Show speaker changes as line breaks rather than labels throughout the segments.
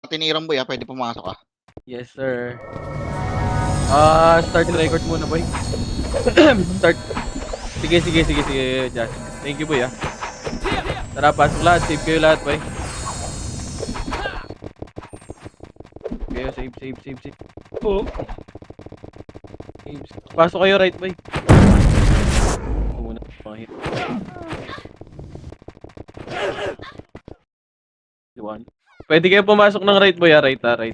tinirang boy pwede pumasok ah.
Yes, sir. Start record muna, boy. Start. Sige, Josh. Thank you, boy, Tara, pasok lahat. Save kayo lahat, boy. Kayo, save.
Oo.
Pasok kayo, right, boy. Muna, mga hit. Pwede kayo pumasok ng right, boy, Right.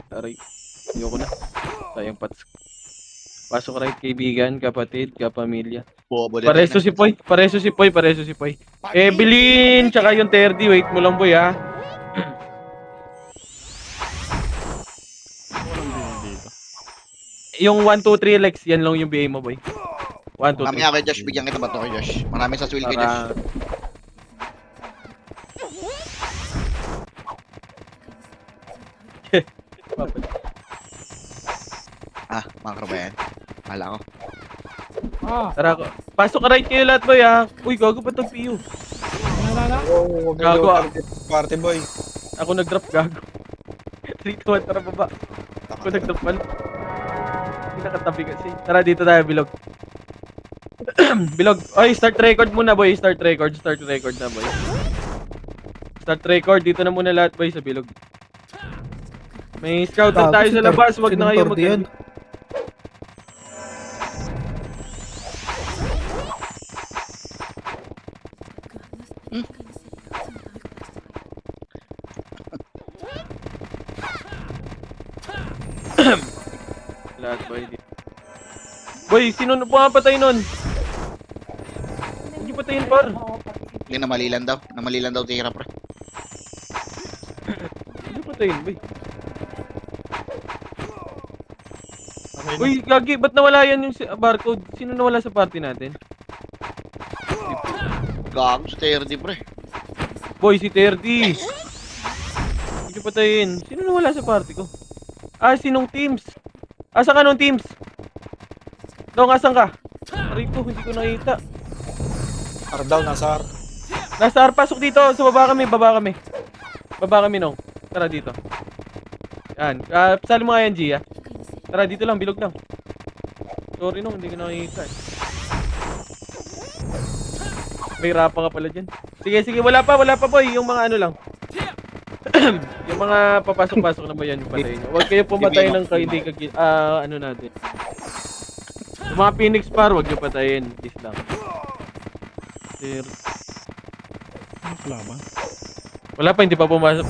Right. Ayoko na. Sayang pats. Pasok right, kaibigan, kapatid, kapamilya. Pareso si Poy. Evelyn, tsaka yung 30. Wait mo lang, boy, Yung 1, 2, 3, Lex, yan lang yung BA mo, boy. 1, 2, 3.
Mamaya kay Josh, bigyan kita ba to kay Josh? Maraming sa swil kay Josh. Makro ba yan? Kala ko.
Tara ko. Pasok ka right kayo lahat, boy, Uy, gago pa tong PU. Gago,
Party boy.
Ako nag-drop, gago. 3, 2, 1, tara baba. Ako nag-drop man. Hindi nakatabi kasi. Tara, dito tayo, bilog. Bilog. Oy, start record muna, boy. Start record na, boy. Start record. Dito na muna lahat, boy, sa bilog. May scouter tayo sa labas. Wag na kayo mag- Lahat, boy. Boy, sino na pumapatay nun? Hindi patayin, par.
Hindi namalilan daw tira pre.
Hindi patayin, boy. Uy, gagi, ba't nawala yan yung barcode? Sino nawala sa party natin?
Gago sa TRD pre.
Boy, si Terdy. Hindi patayin. Sino nawala sa party ko? Sinong teams? Asan ka nung teams? Dong, asan ka? Rito, hindi ko nakita.
Ardaw, nasa R.
Nasa R, pasok dito. Sa baba kami. Baba kami, Nong. Tara dito. Yan. Sali mo nga yan, Gia. Tara, dito lang. Bilog lang. Sorry, Nong. Hindi ko nakita. May rapa ka pala dyan. Sige. Wala pa, boy. Yung mga ano lang. Yung mga papasok-pasok na ba yan yung patay nyo. Huwag kayo pumatay ng hindi ano natin. Yung mga Phoenix par, huwag nyo patayin. Please lang. Sir.
Wala ba?
Wala pa, hindi pa pumasok.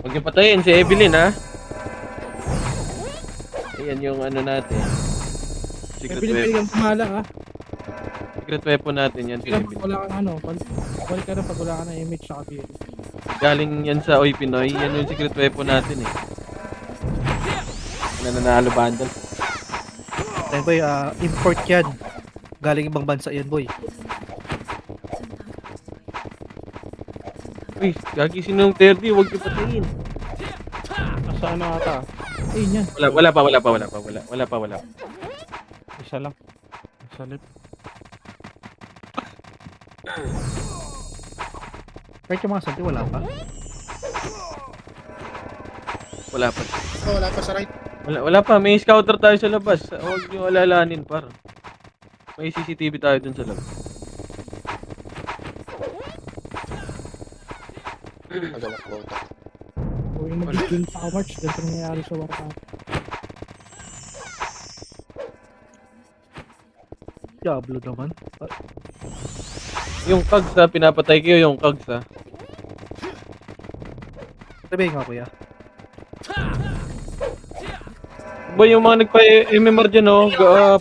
Huwag nyo patayin si Evelyn, Ayan yung ano natin. Secret
Evelyn, pwede
weapon.
kang pumala,
Secret weapon natin yan si Evelyn.
Wala kang ano, balik ka na pag wala ka na image sa kapil.
Galing yan sa Oy Pinoy. Yan yung secret weapon natin Nananalo bundle.
Ayun boy, import yan. Galing ibang bansa yan boy.
Uy, gagi sinong 30, huwag niyo patayin.
Nasaan na ata? Ayun yan.
Wala pa.
Isa lang. Salit.
Kahit yung mga santi, wala pa.
Wala pa.
Wala pa sa right.
Wala pa, may scouter tayo sa labas. Huwag niyo alalahanin, par. May CCTV tayo dun sa labas.
Nagalak ko.
O yung mag-game sa March, ganito nangyayari sa Warcraft.
Diablo naman.
Yung Kags pinapatay kayo yung Kags
Sabihin nga kuya.
Boy, yung mga nagpa-MMR dyan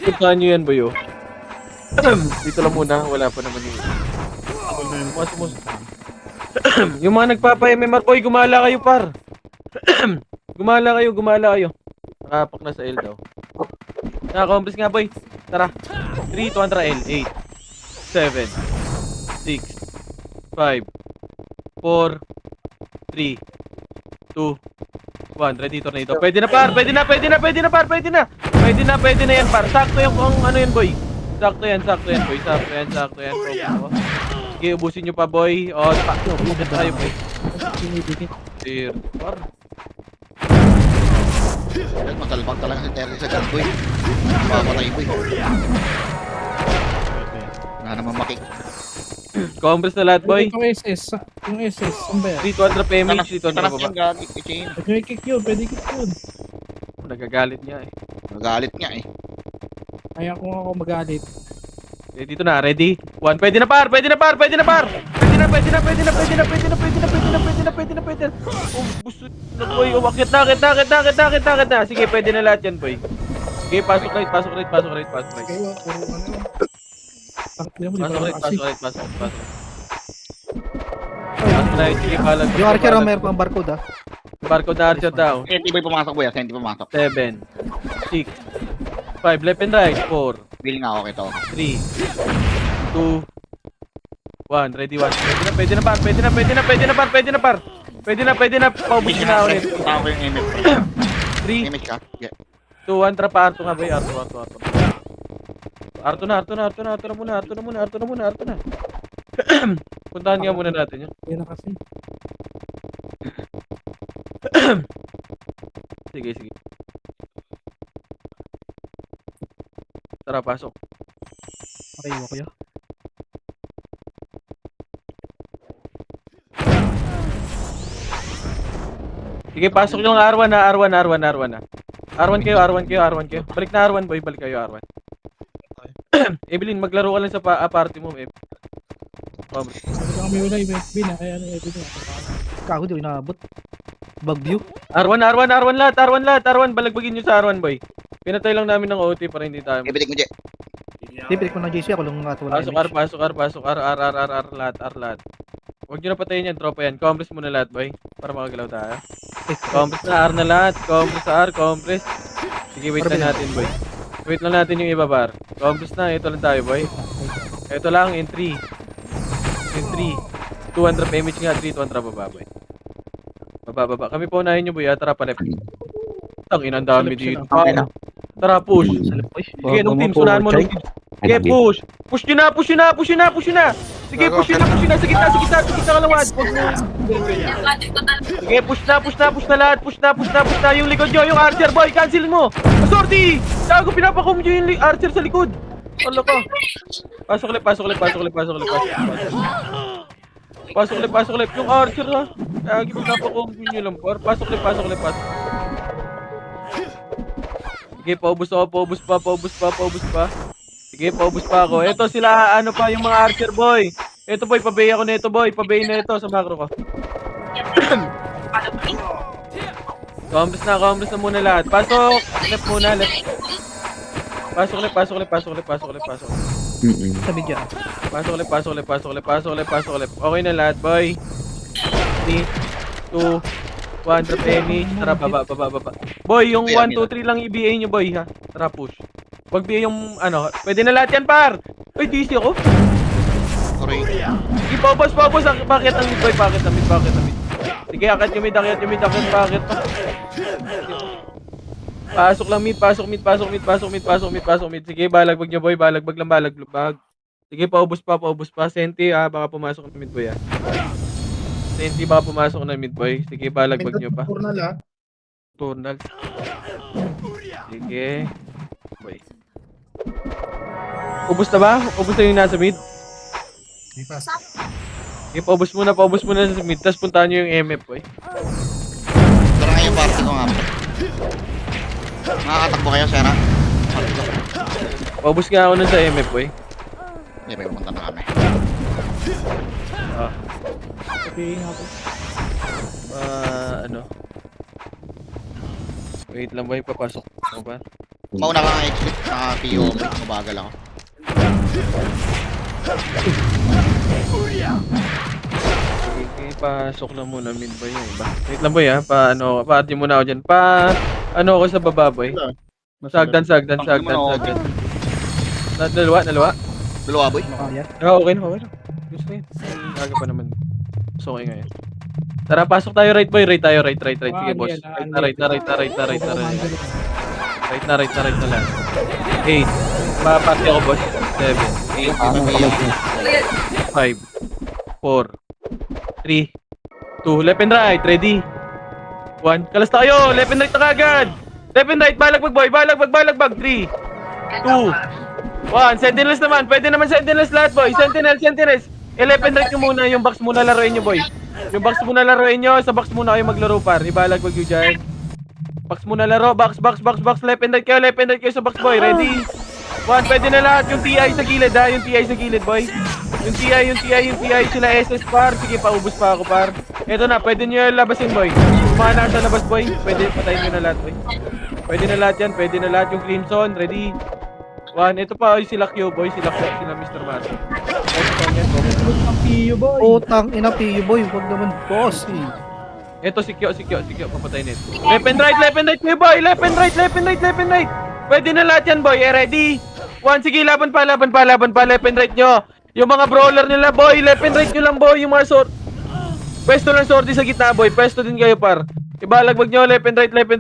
puntahan nyo yan, boy Dito lang muna, wala pa naman yun. Yung mga nagpapa-MMR, boy, gumala kayo, par. Gumala kayo. Nakapak na sa L daw. Naka-compress nga, boy. Tara. 3, 2, 1, L. 8, 7, 6, 5, 4, 3, 2, 1. Ready, tornado. Pwede na, par. Pwede na yan, par. Sakto yung ano yan, boy. Sakto yan, boy. Sakto yan. Focus ako. Sige, ubusin nyo pa, boy. O, ubusin tayo, boy.
Pinidikit.
Dear. Par.
Yan, matalbang talaga si Terry sa gun, boy. Mapapatay, boy. Wala naman makik.
Combres na lahat, boy.
Yung SS. Yung SS. Saan ba yan?
300 PMH, 300
Tanas
baba.
yung gagi, Chain.
Pwede kick yun. Pwede kick yun.
Nagagalit niya eh.
Nagalit nga eh.
Kaya kung ako magalit.
Eh, dito na, ready? One, pwede na par! Pwede na! Pwede na! Oh, gusto na boy, umakyat na! Sige, pwede na lahat yan, boy. Sige, pasok right.
Kayo, puro ano.
Pasok right. Sige, balag.
Yung archer, meron pang barcode ah.
Barcode na archer daw.
Senti boy pumasok, boy. Senti pumasok.
7, 6, 5, left and right, 4,
Feeling nga ako kito.
3, 2, 1, ready, 1. Pwede na, paubos na ulit.
Tama ko yung MF.
3,
MF ka? Yeah.
2, 1, trapa, Arto nga ba yung Arto na muna. Puntahan nga muna natin yun.
Yan na kasi.
Sige. Tara, pasok.
Okay, okay.
Sige, pasok yung R1 na. R1 kayo. Balik na R1, boy. Balik kayo R1. Evelyn, maglaro ka lang sa party mo, eh.
Sabi ko kami wala yung FB na. Kaya ano FB na.
Kago di ko inaabot. Bagview.
R1 lahat. Balagbagin nyo sa R1, boy. Pinatay lang namin ng OT para hindi tayo.
Ibitik mo, Je.
Pipilik ko ng JC ako lang nga wala
Pasok R, lahat. Huwag nyo na patayin yan, tropa yan. Compress muna lahat, boy. Para makagalaw tayo. Compress na R na lahat. Compress. Sige, wait lang natin, boy. Wait lang natin yung iba, bar. Compress na, ito lang tayo, boy. Ito lang, in 3. 200 PMH nga, 3, 200 baba, boy. Baba. Kami po unahin nyo, boy. Tara, palep. Ang inang dami dito. Tara, push. Sige, nung team, sunahan mo nung team. Sige, push. Push nyo na. Sige, push nyo na. Sa gitna kalawad. Huwag mo. Sige, push na lahat. Push na. Yung likod nyo, yung archer, boy. Cancel mo. Sorty! Tago, pinapakom nyo yung archer sa likod. Wala ka. Pasok ulit. Pasok ulit. Yung archer, ha. Tago, pinapakom nyo lang. Pasok ulit. Sige, paubos pa. Sige, paubos pa ako. Ito sila, ano pa, yung mga archer, boy. Ito, boy, pabay ako nito, boy. Pabay na ito sa macro ko. Compres na muna lahat. Pasok! Left muna, left. Pasok ulit.
Sa media.
Pasok ulit. Okay na lahat, boy. 3, 2, 1, drop any. Tara, baba. Boy, yung 1, 2, 3 lang i-BA nyo, boy, ha. Tara, push. Wag BA yung, ano, pwede na lahat yan, par. Uy, DC ako.
Sorry.
Sige, paubos. Bakit ang mid, boy? Bakit ang mid? Sige, akit yung mid, bakit pa? Pasok lang mid. Sige, balagbag nyo, boy. Balagbag. Sige, paubos pa. Senti, baka pumasok ng mid, boy, ha. Senti, baka pumasok ng mid, boy. Sige, balagbag nyo pa. Turnal. Sige. Boy. Ubus na ba? Ubus na yung nasa mid? Sige, paubos muna sa mid. Tapos puntahan nyo yung MF, boy.
Tara nga yung party ko nga. Makakatakbo kayo, Sarah.
Paubos nga ako nun sa MF, boy.
Hindi, may pumunta na kami.
Sabihin ako.
Ano? Wait lang, boy. Papasok. Ano ba?
Mauna ka nga exit. Naka-PO. Mabagal ako.
Okay, pasok lang muna mid, boy. Yung iba. Wait lang, boy, ha. Pa-RD muna ako dyan. Ano ako sa baba, boy. Sagdan. Dalawa?
Dalawa, boy.
Makaya.
Okay na. Gusto yun. Aga pa naman. So, okay ngayon. Tara, pasok tayo right, boy. Right. Sige, boss. Right na lang. 8. Papati ako, boss. 7,
Pamilya.
5, 4, 3, 2, left and right, ready? 1, kalas tayo, left and right na kagad. Left and right, balagbag boy, balagbag, 3, 2, 1, sentinels naman, pwede naman sentinels lahat boy, sentinels. Left and right nyo muna, yung box muna laruin nyo boy. Yung box muna laruin nyo, sa box muna kayo maglaro par, ibalagbag nyo dyan. Box muna laro, box, left and right kayo sa box boy, ready? 1, pwede na lahat, yung TI sa gilid ha, yung TI sa gilid boy. Yung TI, sila SS par, sige paubos pa ako par. Eto na, pwede nyo labasin boy. Kumana sa labas boy, pwede patayin nyo na lahat boy. Pwede na lahat yan, pwede na lahat yung Crimson, ready? 1, ito pa, sila Q boy, sila Mr. Martin.
Ang piyo boy.
Utang ina piyo boy, wag naman boss eh.
Ito si Kyo, papatay nito. Left and right kayo boy, left and right. Pwede na lahat yan boy, ready? 1, sige, laban pa, left and right nyo. Yung mga brawler nila boy, left and right nyo lang boy, yung mga sword. Pwesto lang sword sa gitna boy, pwesto din kayo par. Ibalagbag nyo, left and right boy.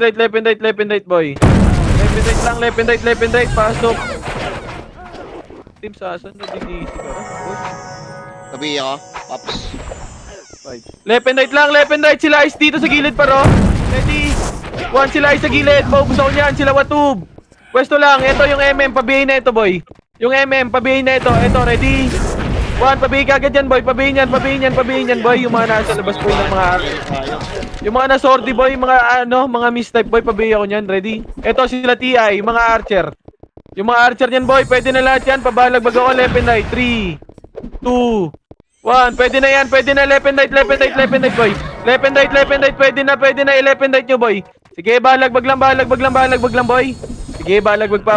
Left and right, pasok. Team Sasan, nabigisi ka.
Tabi ako. Pops.
5. Left and right, sila Ice dito sa gilid paro. Ready? 1, sila Ice sa gilid, paubos ako niyan, sila Watub. Pwesto lang, ito yung MM, pabihin na ito boy. Yung MM, pabihin na ito, ready? 1, pabihin ka agad yan boy, pabihin yan boy. Yung mga nasa labas boy ng mga... Yung mga nasordi boy, mga mistype boy, pabihin ako niyan, ready? Ito sila TI, mga archer. Yung mga archer niyan boy, pwede na lahat yan, pabalagbag ako, left and right, 3, 2, 1, pwede na yan, left and right boy. Left and right, pwede na, left and right nyo boy. Sige, balagbag lang boy. Sige, balagbag pa,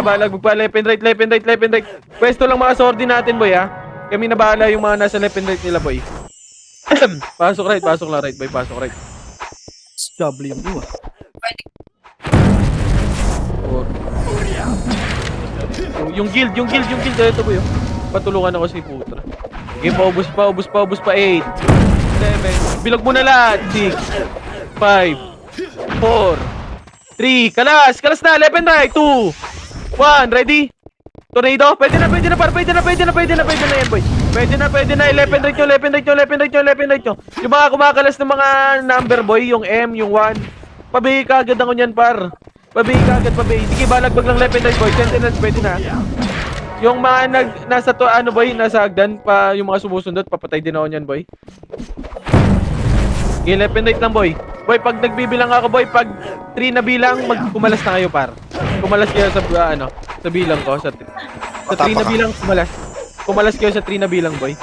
left and right. Pwesto lang mga sordi natin boy ha. Kami na bahala yung mga nasa left and right nila boy. Pasok right boy, pasok right.
WU ah.
4. Yung guild, ito boy. Patulungan ako si Putra. Sige, paubos pa, 8, 7, bilog mo na lahat, 6, 5, 4, 3, kalas na, left and right, 2, 1, ready? Tornado, pwede na par, pwede na yan boy. Pwede na, left and right nyo. Yung mga kumakalas ng mga number boy, yung M, yung 1, pabihi ka agad ako nyan par. Pabihi. Sige, balagbag lang left and right boy, sentinels, pwede na. Yung mga nasa hagdan pa, yung mga sumusundot, papatay din ako niyan, boy. Okay, left and right lang, boy. Boy, pag nagbibilang ako, boy, pag 3 na bilang, kumalas na kayo, par. Kumalas kayo sa, sa bilang ko, sa 3 na bilang, kumalas kayo sa 3 na bilang, boy.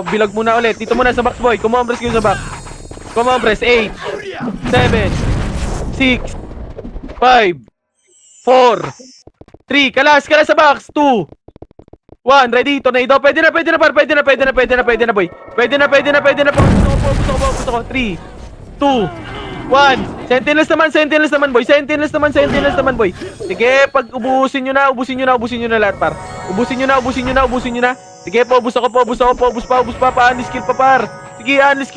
Bilag muna ulit. Dito muna sa box, boy. Kumompres kayo sa box. Kumompres, 8, 7, 6, 5, 4, 3, kalas sa box, 2, 1, ready, tornado, pwede na par, pwede na boy. Pwede na, pupusto ko, 3, 2, 1, sentinels naman boy, boy. Sige, pag ubusin nyo na lahat par. Ubusin nyo na. Sige, paubos pa, pa-unli skill pa par. Sige, unli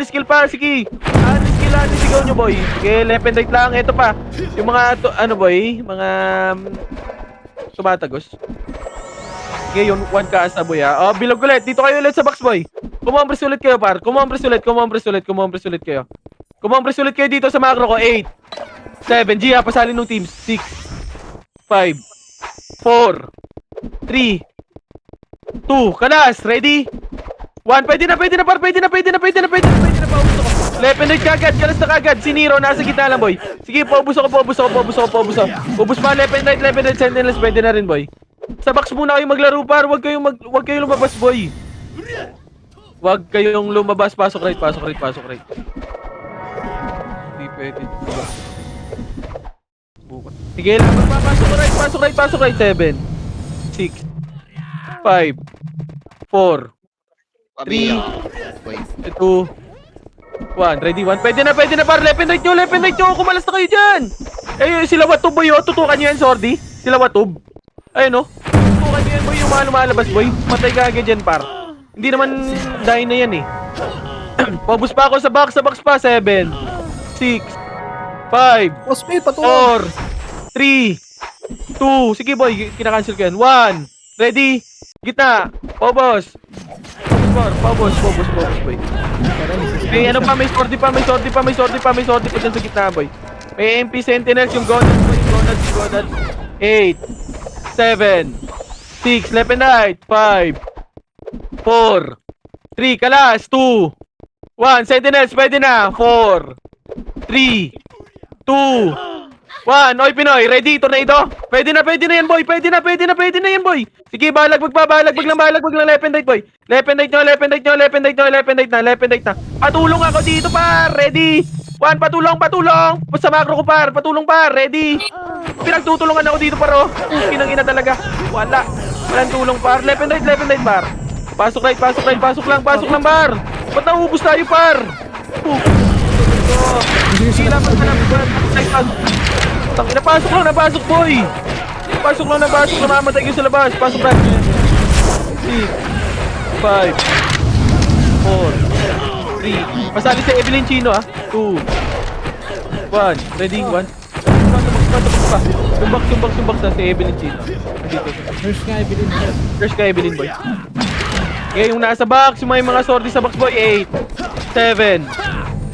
skill pa, sige. Unli sigaw nyo boy. Sige, left and right lang, ito pa. Yung mga, boy, mga tumatagos. Sige, yung 1 kaasa boy ha. Bilog ulit. Dito kayo ulit sa box boy. Kumompres ulit kayo par. Kumompres ulit kayo. Kumompres ulit kayo dito sa macro ko. 8, 7, G ha. Pasalin ng teams. 6, 5, 4, 3, 2, kalas. Ready? 1, pwede na par. Pwede na. Paubos ako. Left and right kagad. Kalas na kagad. Si Nero nasa gitna lang boy. Sige, paubos ako. Ubos pa left and right. Sentinels pwede na rin boy. Sa box muna kayo maglaro par, wag kayong lumabas boy. Wag kayong lumabas, pasok right. Hindi pwede. Sige, pasok right. 7, 6, 5, 4,
Tabi ako. Boy.
2, 1, ready, 1. Pwede na par, left and right nyo, kumalas na kayo dyan. Sila Watub boy, tutukan nyo yan, sordi. Sila Watub. Ayun tutukan nyo yan boy, yung mga lumalabas boy. Matay ka agad yan par. Hindi naman dahil na yan eh. Pabus pa ako sa box pa. 7, 6, 5,
Osme, patuloy.
4, 3, 2, sige boy, kinakancel ko yan. 1, Ready? Gitna. Pobos. Pobos, boy. May ano pa, may sortie pa dyan sa gitna, boy. May MP Sentinels, yung Gonads, boy. Gonads. 8, 7, 6, left and right. 5, 4, 3, kalas. 2, 1, Sentinels, pwede na. 4, 3, 2, 1, Oy Pinoy, ready, tornado? Pwede na yan, boy. Pwede na yan, boy. Sige, balag lang, left and right, boy. Left and right na. Patulong ako dito, par. Ready? 1, patulong. Sa macro ko, par. Patulong, par. Ready? Pinagtutulungan ako dito, par, oh. Pinangina talaga. Walang tulong, par. Left and right, par. Pasok lang, par. Ba't naubos tayo, par? Sila pa ka na, Napasok lang, boy. Namamatay kayo sa labas. Pasok lang. 6, 5, 4, 3. Pasali sa Evelyn Chino, 2, 1. Ready? 1. Tumbak sa si Evelyn Chino.
First nga, Evelyn.
Boy. Okay, yung nasa box, yung may mga sortie sa box, boy. 8, 7,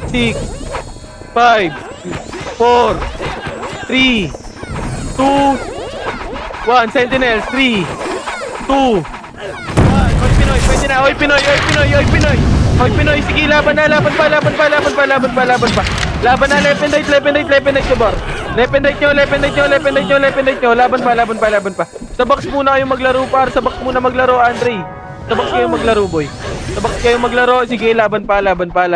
6, 5, 4, 3, 2, 1, Sentinels, 3, 2, 1, Oy Pinoy, pwede na, Oy Pinoy, sige, laban pa. Laban na, left and right, kabar. Left and right nyo, laban pa. Sa box muna kayo maglaro, par, Andre. Sa box kayo maglaro, boy. Sige, laban pa. Left and right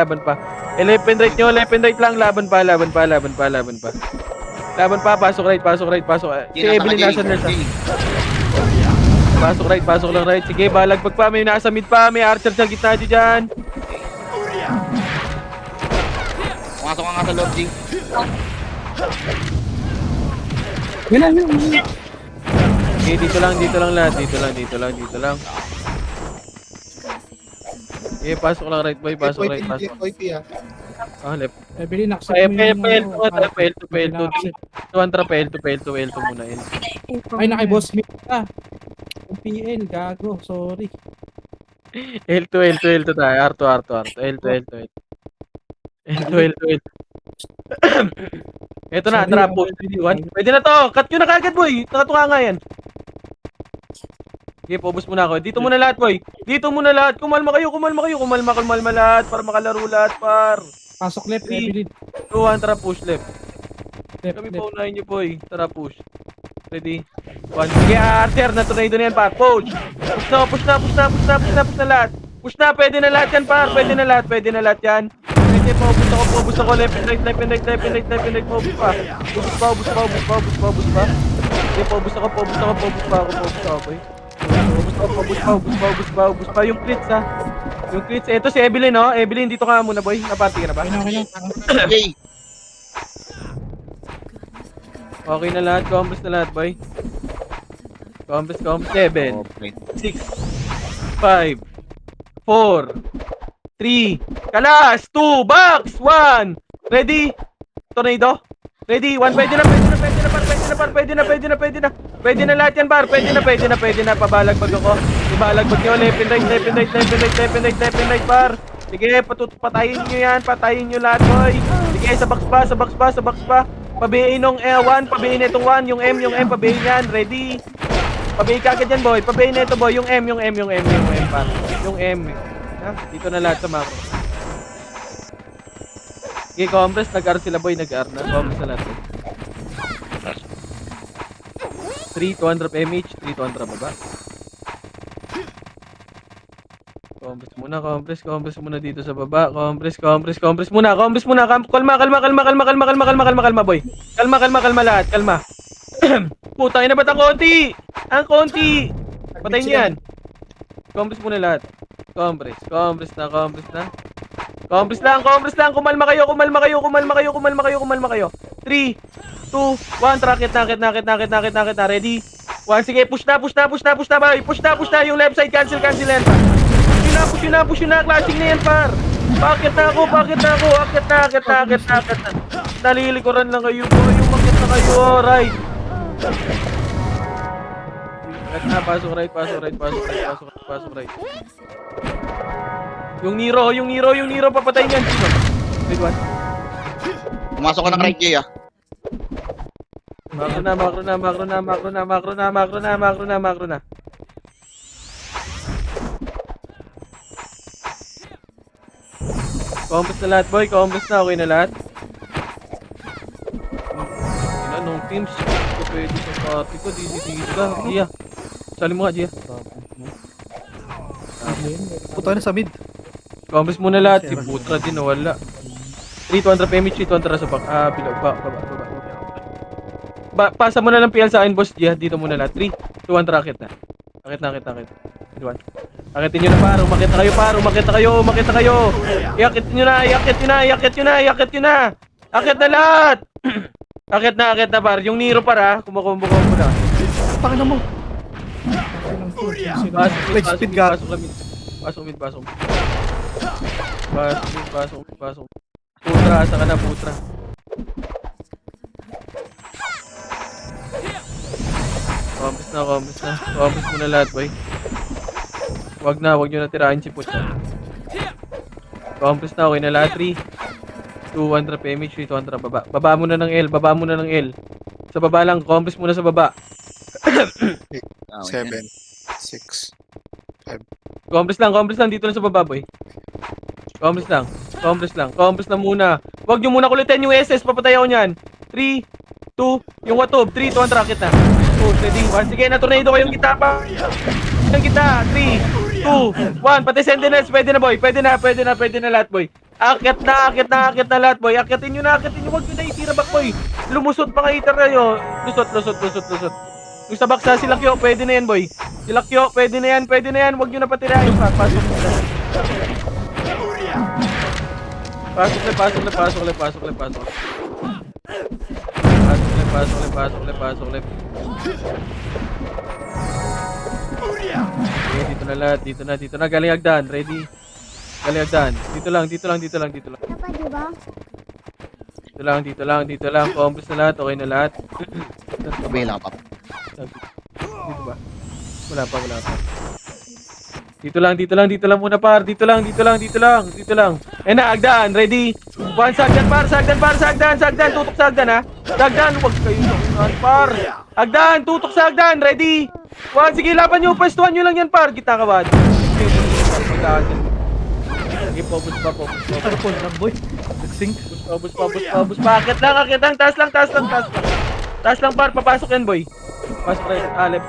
lang, laban pa. Pasok right. Si Evelyn nasa nurse. Pasok lang right. Sige, balagpag pa. May nasa mid pa. May archer sa gitna dyan.
Pumasok ka nga sa loob, G.
Yun.
Okay, dito lang lahat. Dito lang. Okay, pasok lang right, boy. Pasok. Left.
Evelyn, accept
Ay,
mo yung
PL to muna yun.
Ay, naki-boss meet ka. Yung PL, gago. Sorry.
L2 tayo. Arto. L2. Ito na, trap po. Pwede na to. Cut nyo na kagad, boy. Nakatunga nga yan. Okay, pobos muna ako. Dito muna lahat, boy. Kumalma kayo. Kumalma lahat para makalaro lahat, par.
Pasok left, Evelyn.
2, 1, tara push left.
Left.
Kami paunahin nyo, boy. Tara push. Ready? 1. Sige, Archer. Na tornado na yan, par. Push na lahat. Push na, pwede na lahat yan, par. Pwede na lahat yan. Pwede, pobos ako. Left and right. Pobos pa. Sige, pobos ako, boy. Pobos pa. Yung crits, ha. Ito si Evelyn, no? Evelyn, dito ka muna, boy. Naparty ka na ba?
Okay.
Okay na lahat. Compres na lahat, boy. Compres. 7, 6, 5, 4, 3, kalas, 2, box, 1. Ready? Tornado? Ready? 1, pwede na. Pwede na lahat yan, par. Pwede na. Pabalagbag ako. Ibalagbag nyo. Left and right, par. Sige, patayin nyo yan. Patayin nyo lahat, boy. Sige, sa box pa. Pabihin nung 1, pabihin itong 1. Yung M, pabihin yan. Ready? Pabihin ka agad yan, boy. Pabihin na ito, boy. Yung M, par. Yung M. Ha? Dito na lahat sa macro. Okay, compress. Nag-R sila, boy. Nag-R na. Compress na lahat. 3, 200 mH, 3, 200 baba. Compress muna dito sa baba. Compress muna. Kalma, boy. Kalma lahat, kalma. Putang ina, ba't ang konti? Patayin niyo yan. Compress muna lahat. Compress na. Compress lang. Kumalma kayo. 3, 2, 1, rakit na. Ready? 1, sige, push na, boy. Push na, yung left side, cancel yan. Push na, clashing na yan, par. Bakit na ako? Akit na. Nalilikuran lang kayo, boy. Umakit na kayo, right. Right na, pasok right, pasok right, pasok right, pasok right, pasok right. Yung Nero, papatayin yan. Sino? Wait, what?
Pumasok ka ng right, Jay, ah.
Makro na. Compass na lahat, boy. Compass na. Okay na lahat. Anong teams? Ito pwede sa party ko. Dito ka. Gia. Sali mo nga, Gia.
Puta na sa mid.
Compass muna lahat. Si Putra din nawala. 3,200 PMH, 3,200 sa back. Below. Pasa mo na lang PL sa akin, boss. Gia. Dito muna lahat. 3, 2, 1, rakit na. Rakit. 1. Akitin nyo na par, umakit na kayo. Iakit nyo na. Akit na lahat. akit na par. Yung Nero par ha, kumukombo na.
Paka na mo. Like speed ka.
Pasok mid. Putra, asa ka na, Putra. Compass na. Compass muna lahat, boy. Wag nyo na tirahin si Putra. Compass na, okay na lahat. 3, 200 PMH, 200 baba. Baba mo na ng L. Sa baba lang, compass muna sa baba.
7, 6.
Compass lang, dito lang sa baba, boy. Compass lang muna. Wag nyo muna kulitin yung SS, papatay ako nyan. 3, 2, yung watob, 3, 200 rakit na. Oh, steady. 1, sige na, tornado kayong kita pa. Yung kita, 3, 2, 1, pati sentinels, pwede na boy, pwede na lahat boy. Akit na lahat boy, akitin nyo, wag nyo na itira back boy. Lumusot pa nga itar kayo, lusot. Yung sa baksa, si Lakyo, pwede na yan boy. Pwede na yan, wag nyo na patirahin pa, pasok left. Okay, dito na, galing agdan, ready. Dito lang. Dito lang, compass na lahat, okay na lahat.
Sabi lang, pap.
Dito ba? Wala pa. Dito lang muna par, dito lang. Eh na, agdan, ready. 1, sagdan, tutok sa agdan ha. Sagdan, huwag kayo par. Agdan, tutok sa agdan, ready. 1, sige, laban nyo, pwestuhan nyo lang yan par. Kita ka ba? Sige, pobus pa.
Ano po lang boy? Nagsink.
Pobus pa. Akit lang, taas lang. Taas lang par, papasok yan boy. Pasok right, left.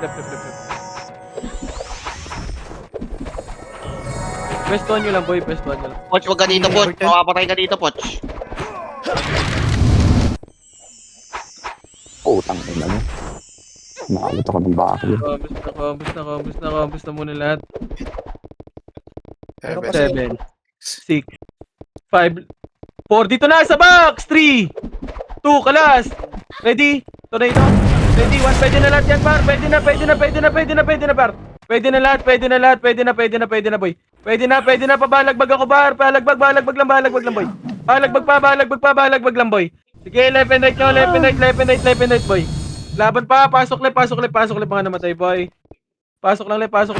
Pwestuhan nyo lang boy,
Poch, wag ka dito, Poch. Makapatay ka dito, Poch.
Utang ina mo. Nakalito ko ng bakil.
Compass na muna lahat. 7,
7.
6, 5, 4, dito na sa box! 3, 2, kalas! Ready? Tornado? Ready? 1, pwede na lahat yan par! Pwede na par! Pwede na boy! Pwede na, pabalagbag ako par! Balagbag lang boy! Balagbag lang boy! Sige, left and right boy! Laban pa, pasok left mga namatay boy! Pasok lang left! Pasok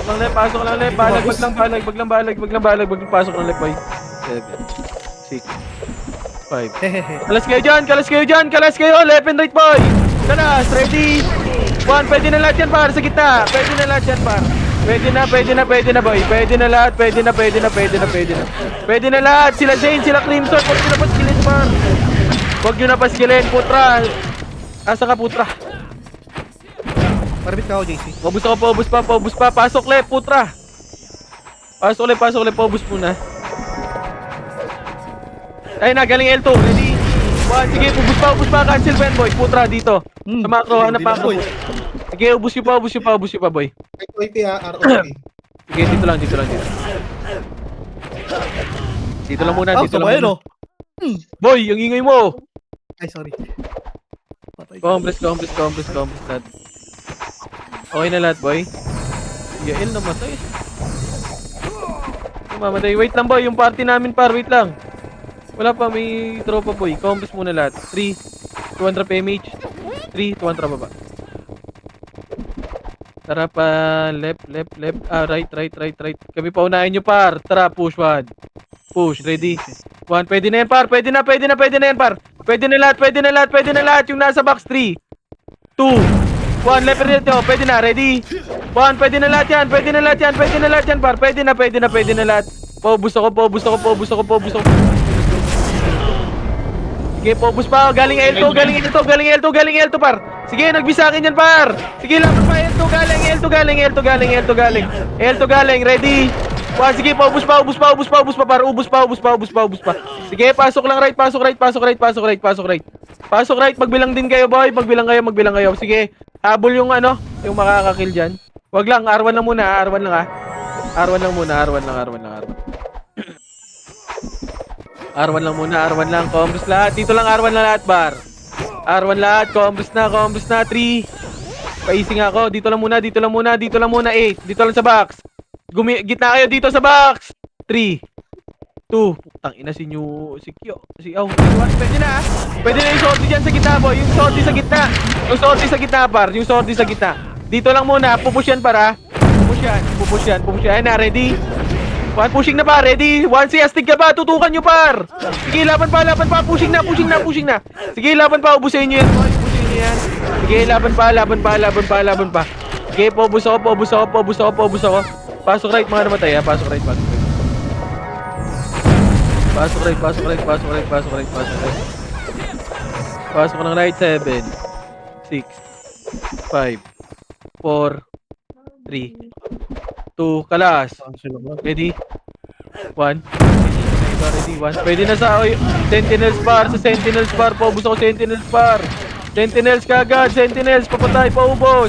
lang left, balagbag lang, pasok lang left boy. 7, 6, 5. Kalas kayo dyan, left and right boy. Kalas, ready. 1, pwede na lahat yan par, sa gitna. Pwede na boy. Pwede na lahat, sila Zane, sila Crimson, wag nyo na paskilin par. Putra. Asa ka Putra?
Parabit ka ako, JC.
Pobus pa. Pasok left, Putra. Pasok left, pobus muna. Ay na, galing L2. Ready? 1, sige, ubus pa. Cancel fanboy. Putra dito. Sa macro, hanap macro. Sige, ubus yung pa, boy.
ROP.
Sige, dito lang. Dito lang muna. Boy, yung ingay mo.
Ay, sorry. Patay.
Complex lahat. Okay na lahat, boy. Yael, namatay. Mamatay. Wait lang, boy. Yung party namin, par. Wait lang. Wala pa, may tropa, boy. Complex muna lahat. 3, 200 PMH. 3, 200 baba. Tara pa, left. Right. Kami pa unahin nyo, par. Tara, push 1. Push, ready. 1, pwede na yan, par. Pwede na yan, par. Pwede na lahat. Yung nasa box, 3, 2, 1, left rin ito. Pwede na, ready. 1, pwede na lahat yan, par. Pwede na lahat. Paubos ako. Sige, paubos pa ako. Galing L2, par. Sige, nagbisakin yan, par. Sige, laban pa, L2 galing. Ready. 1, sige, paubos pa, par. Ubos pa. Sige, pasok lang right. Pasok right, magbilang din kayo, boy. Magbilang kayo. Sige, habol yung yung makakakill dyan. Wag lang, R1 lang muna, R1 lang. R1 lang, combos lahat. Dito lang R1 lang lahat, bar. R1 lahat, combos na, 3. Paising ako, dito lang muna, 8. Dito lang sa box. Gitna kayo dito sa box. 3, 2, putang ina si Kyo. Pwede na. Pwede na yung sortie dyan sa gitna, boy. Yung sortie sa gitna, par. Dito lang muna, pupusyan para. Pupusyan. Ayun na, ready? 1, pushing na pa, ready? 1, si astig ka ba? Tutukan nyo, par. Sige, laban pa. Pushing na. Sige, laban pa, ubusin nyo yan, boy. Sige, laban pa. Sige, paubos ako. Pasok right, mga namatay, ha? Pasok right. Pasok ng right, 7, 6, 5, 4, 3, 2, kalas. Ready? 1. Ready, 1. Pwede na sa Sentinels bar. Paubos ako Sentinels bar. Sentinels kagad. Papatay, paubos.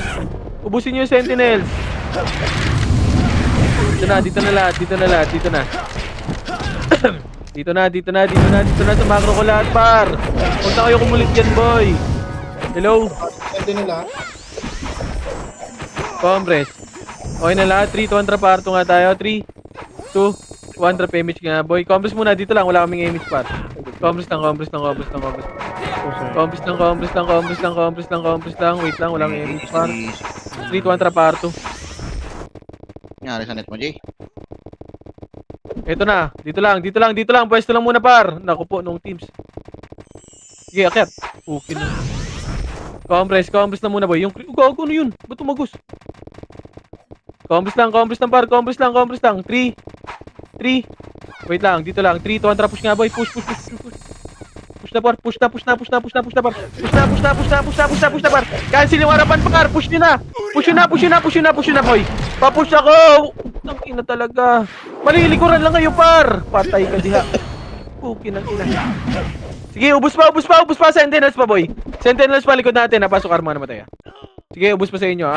Ubusin nyo yung Sentinels. Dito na lahat. Dito na sa macro ko lahat, par. Huwag na kayo kumulit dyan, boy. Hello?
Pwede nila.
Compress. Okay na lahat. 3, 2, 1, parto nga tayo. 3, 2, 1, trap image nga, boy. Compress muna. Dito lang. Wala kaming image, par. Compress lang. Wait lang. Wala kaming image, par. 3, 2, 1, trap parto.
Nangyari sa net mo, Jay.
Ito na. Dito lang. Pwesto lang muna, par. Naku po, nung teams. Sige, akyat. Okay na. Compress na muna, boy. Yung gago ano yun? Ba't tumagos? Compress lang, par. 3. Wait lang, dito lang. 3, 2, 1, push nga, boy. Push na, par. Push na, par. Cancel yung harapan, par. Push nyo na, boy. Papush ako. Ang ina talaga. Malilikuran lang kayo, par. Patay ka diha. Okay na. Sige, ubus pa. Sentinels pa, boy. Sentinels pa likod natin. Napasok arma na matay. Sige, ubus pa sa inyo.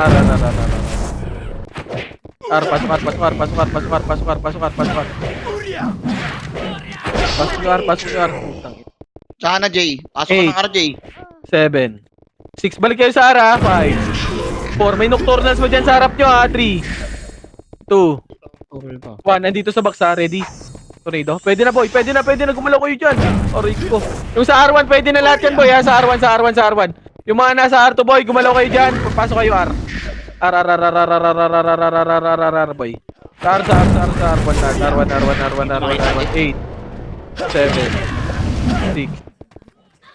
Pasok. Putang ina.
Saan na, Jay? Pasok ka ng RJ.
7, 6, balik kayo sa ara. 5, 4, may nocturnals mo dyan sa harap nyo, ha. 3, 2, 1, nandito sa box, ha. Ready? Tornado. Pwede na, boy. Pwede na gumalaw kayo dyan. Oray ko. Yung sa R1, pwede na lahat yan, boy, ha. Sa R1. Yung mga nasa R2, boy, gumalaw kayo dyan. Pasok kayo, R. Boy. Sa R1 lahat. R1. 8, 7, 6,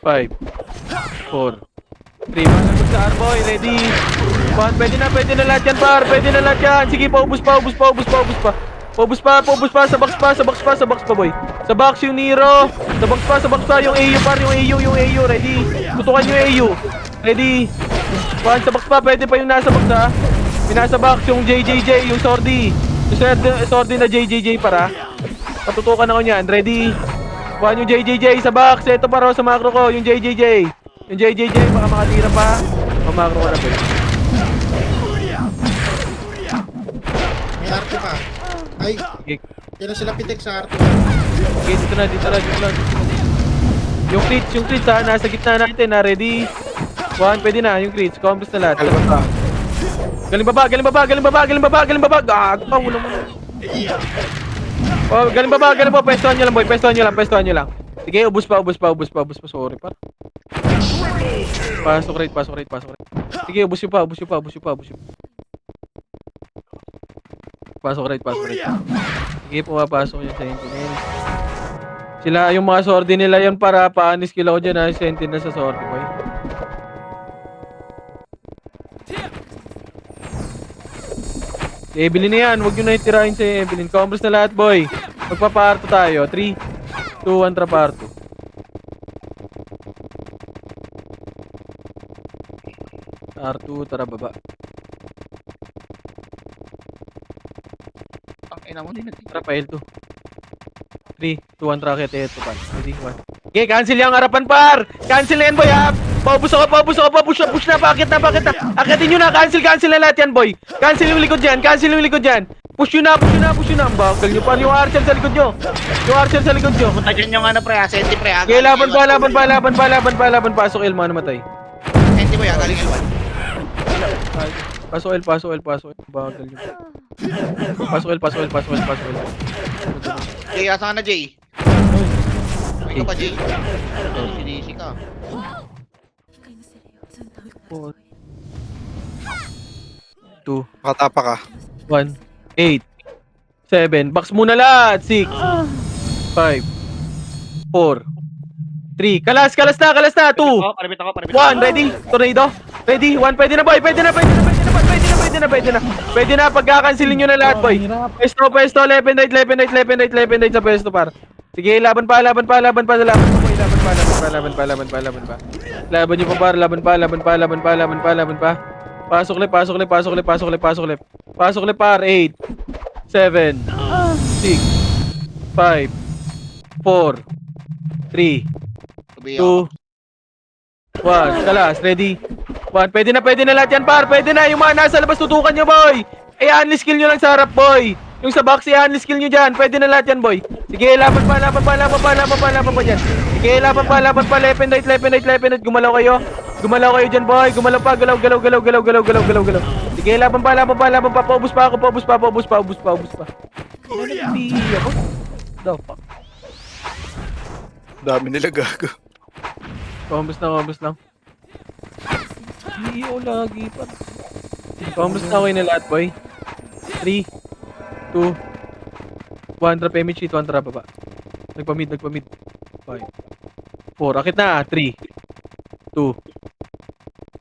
5, 4, 3, malabot sa R-boy, ready? 1, pwede na lahat yan, par. Pwede na lahat yan. Sige, paubos pa. Paubos pa, sa box pa, boy. Sa box yung Nero. Sa box pa, yung AU, par, yung AU, ready? Tutukan yung AU. Ready? 1, sa box pa, pwede pa yung nasa box, ha? Yung nasa box, yung JJJ, yung Sordi. Yung Sordi na JJJ, para. Patutukan ako niyan, ready? 1, yung JJJ sa box. Ito para sa macro ko, yung JJJ. Baka makatira pa. Macro ko na, boy.
May R2 pa. Ay,
Okay.
yan na sila pitik sa R2.
Okay, dito na. Yung crits, ha, nasa gitna natin, ha, ready? 1, pwede na, yung crits, combos na lahat. Galing baba. Gago, wala mo na. Oh, galing baba. Pwestuhan nyo lang. Sige, ubus pa. Sorry, par. Pasok rate. Sige, ubus nyo pa. Pasok right. Sige, pumapasok yung Sentinel. Sila, yung mga sortie nila yun para paanis kila ko dyan ha, Sentinel sa sortie boy. Si Evelyn na yan, huwag nyo na itirahin si Evelyn. Combos na lahat boy. Magpaparto tayo. 3, 2, 1, traparto. R2, tara baba.
Ang ina mo din.
Tara pa L2. 3, 2, 1, racket. Ito pa. 3, 1. Okay, cancel yung harapan par. Cancel na yan boy ha. Paubos ako. Push na. Bakit na. Akitin nyo na. Cancel na lahat yan boy. Cancel yung likod dyan. Push nyo na. Ang bagal nyo par. Yung Arcel sa likod nyo.
Punta dyan yung ano pre, Senti pre.
Okay, laban pa. Pasok L, mga namatay.
Senti boy, galing L1.
Pasok L. Bagal nyo. Pasok L.
Jay, asa ka na Jay? Ikaw pa Jay? Sinisi ka.
4, 2,
Makatapa ka.
1, 8, 7, box muna lahat, 6, 5, 4, 3, kalas na, 2, 1, ready, tornado, ready, 1, pwede na, pagkakansilin nyo na lahat, boy, pwesto, 11 right sa pwesto, par, sige, laban pa, laban pa, laban nyo pa, pasok lip, par, 8, 7, 6, 5, 4, 3, 2, 1, kalas, ready, 1, pwede na lahat yan par, pwede na, yung mga nasa labas tutukan nyo boy, i-unleash skill nyo lang sa harap boy, yung sa box i-unleash skill nyo dyan, pwede na lahat yan boy, sige, laban pa dyan, sige, laban pa, left and right, gumalaw kayo dyan boy, gumalaw pa, galaw, sige, laban pa, paubos pa ako, ako, the fuck,
Dami nila gago.
combos lang. Iyo lagi pa. Combos na ako na lahat, boy. 3, 2, 1, drop image, 1, drop baba. Nagpa-mid. 5, 4, akit na, 3, 2,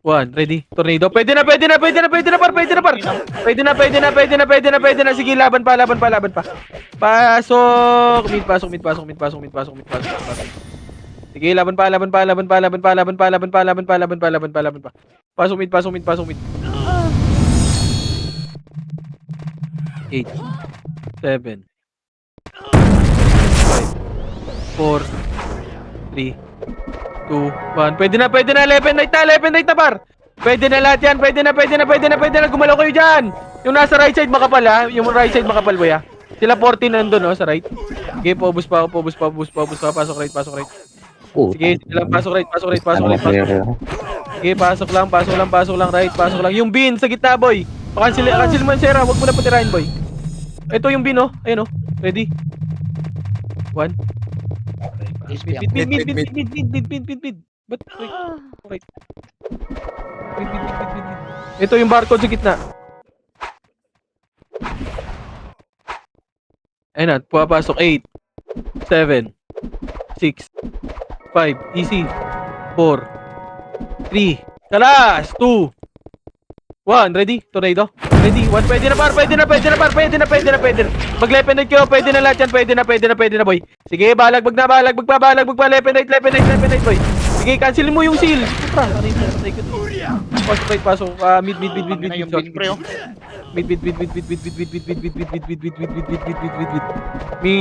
1, ready, tornado. Pwede na, par. Pwede na. Sige, laban pa. Pasok. Mid. Sige, laban pa. Pasok mid. 8, 7, 5, 4, 3, 2, 1. Pwede na. 11 night na, par. Pwede na lahat yan. Pwede na. Gumalaw kayo dyan. Yung nasa right side makapal ha. Yung right side makapal boy ha. Sila 14 nandun no, sa right. Sige, paubos pa. Pasok right. Sige lang, pasok right. Sige, pasok lang, right. Pasok lang. Yung bin sa gitna boy. Cancel mo yung Sera. Huwag mo na patirahin boy. Ito yung bin oh. Ayun oh. Ready? 1. Mid. Ba't? Right. Mid. Ito yung barcode sa gitna. Ayun na, pumapasok. 8, 7, 6, 5, easy, 4, 3, kalas, 2, 1, ready, tornado, ready, 1, pwede na. Mag-left and right kayo, pwede na lahat yan, pwede na boy. Sige, balag, magpa, left and right boy. Sige, cancelin mo yung seal. Supra, pasok, mid, mid,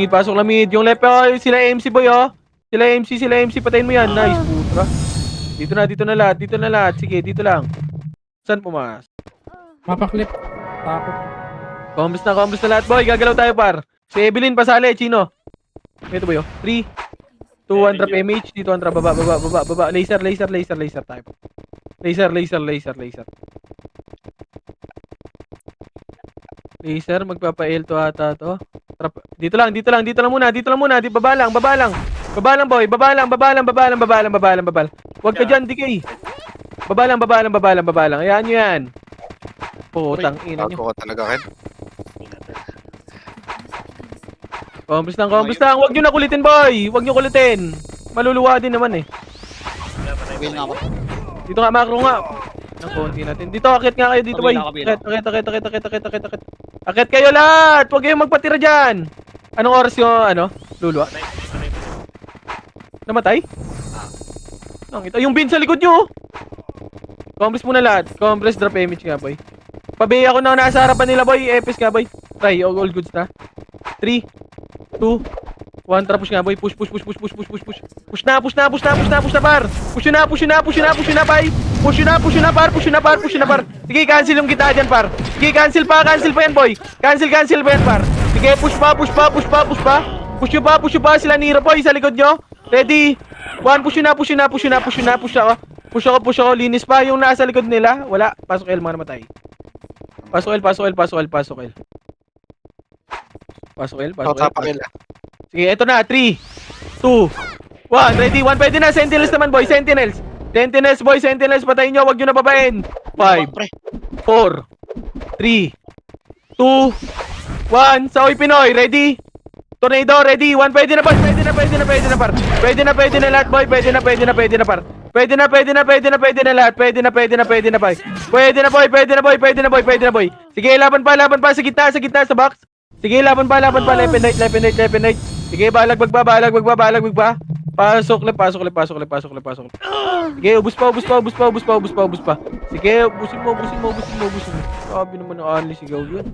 pasok lang mid, yung left, sila MC boy oh. Sila MC, patayin mo yan, nice, putra. Dito na lahat, sige, dito lang. Saan pumas?
Mapaklip. Takot.
Combos na lahat boy, gagalaw tayo par. Si Evelyn, pasali, Chino. Ito boy oh, 3, 2, 1, drop image, dito 1, drop, baba, laser tayo. Laser, magpapa-L to ata to. Dito lang muna, baba lang boy, baba lang. Huwag ka dyan, DK. Baba lang, hayaan nyo yan. Putang ina nyo.
Gago ka talaga, Ken.
Compres lang. Huwag nyo na kulitin, boy. Huwag nyo kulitin. Maluluwa din naman eh.
Wheel nga ako.
Dito nga, macro nga. Ang konti natin. Dito, akit nga kayo dito, boy.
Kabila.
Akit. Akit kayo lahat. Huwag kayong magpatira dyan. Anong oras yung, luluwa? Namatay? Yung bin sa likod nyo. Compress muna lahat. Compress, drop image nga, boy. Pabay ako na nasa harapan nila, boy. Epis nga, boy. Try, all goods na. 3, 2, 1. Tara, push nga, boy. Push na, par. Push na, par. Sige, cancel yung kita dyan, par. Sige, cancel pa yan, boy. Cancel pa yan, par. Sige, push pa. Push nyo pa sila Nero, boy, sa likod nyo. Ready? 1, push na. Push ako. Linis pa yung nasa likod nila. Wala. Pasok L, mga namatay. Pasok L.
Papakil.
Sige, eto na. 3, 2, 1. Ready? 1. Pwede na. Sentinels naman, boy. Sentinels, boy. Patayin nyo. Huwag nyo nababain. 5, 4, 3, 2, 1. Saoy Pinoy. Ready? Tornado. Ready? 1. Pwede na, boy. Pwede na, par. Pwede na lahat, boy. Pwede na, par. Pwede na lahat. Pwede na, boy. Pwede na, boy. Sige, laban pa. Sa gitna, sa box. Sige, laban pa. Left and right. Sige, balag magba. Pasok. Sige, ubus pa. Sige, ubusin mo. Sabi naman ng Anli, sigaw yun.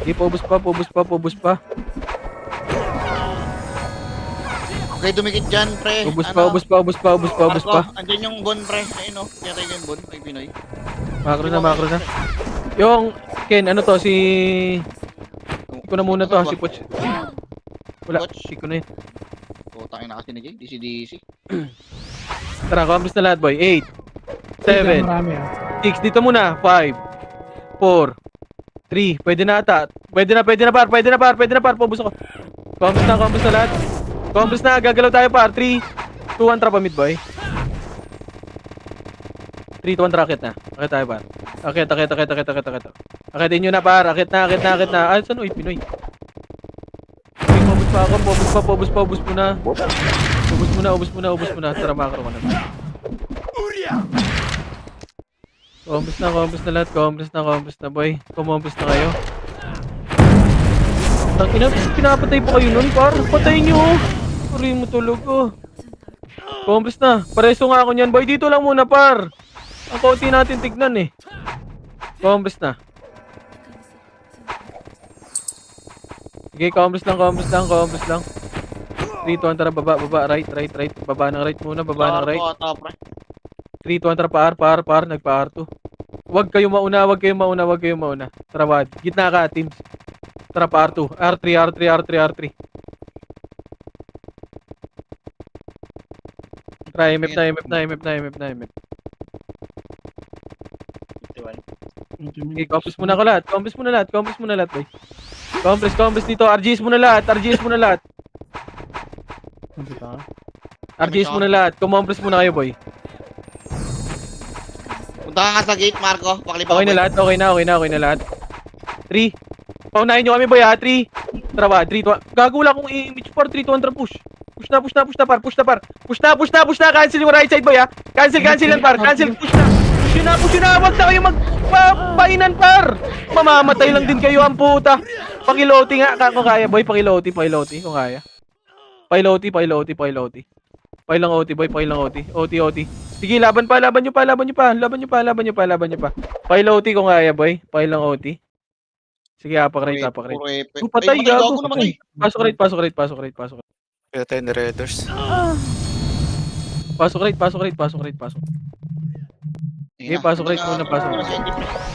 Sige, paubos pa.
Okay, dumikit dyan, pre.
Ubus pa.
Marco, andyan yung bon, pre. Ayun, oh. Kaya tayo yung bon, may Pinoy.
Macro na. Yung, Ken, si... Siko na muna to, si Poch. Wala,
Poch?
siko na yun.
Tangin na kasi ni Jay, DC.
Tara, accomplish na lahat, boy. 8, 7,
Marami
6, dito muna. 5, 4, 3, pwede na ata. Pwede na, par. Pabus ako. Accomplish na lahat. Accomplish na, gagalaw tayo, par. 3, 2, 1, trapa mid, boy. 3, 2, 1, racket na. Akit tayo, par. Akit. Akitin nyo na, par. Akit na. Ah, saan? Uy, Pinoy. Pabus pa ako. Pabus muna. Ubus muna. Tara, macro ko na. Compres na lahat. Compres na, boy. Compres na kayo. Tangina, pinapatay pa kayo nun, par. Patayin nyo, oh. Puri mo tulog, oh. Compres na. Pareso nga ako niyan, boy. Dito lang muna, par. Ang konti natin tignan, eh. Compres na. Sige, compres lang. 3, 2, 1, tara, baba, right. Baba ng right muna, baba ng right. 3, 2, 1, tara, par, nagpa-R2. Huwag kayong mauna. Tara, wad. Gitna ka, teams. Tara, pa R2. R3. Try, MF na. Okay, compres muna lahat, boy. Compres dito. RGS muna lahat. RGS muna lahat. Compres muna kayo, boy.
Punta ka nga sa gate, Marco. Pakalipa
Okay na lahat. 3. Paunahin nyo kami, boy, ha. 3. Tara ba? 3, 2, 1. Gago wala akong image for 3, 2, 1, tara, push. Push na, par. Push na. Cancel yung right side, boy, ha. Cancel yan, par. Cancel. Push na. Wag na kayo magpapainan, par. Mamamatay lang din kayo, ang puta. Pakiloti nga. Kung kaya, boy. Pakiloti. Kung kaya. Pakiloti. Pakilang OT, boy. OT. Sige, laban nyo pa. Pakiloti kung kaya, boy. Pakilang OT. Sige, apak rate. Patay, gago. Pasok rate.
Kaya tayo ni Raiders.
Pasok rate. Sige, pasok rate muna.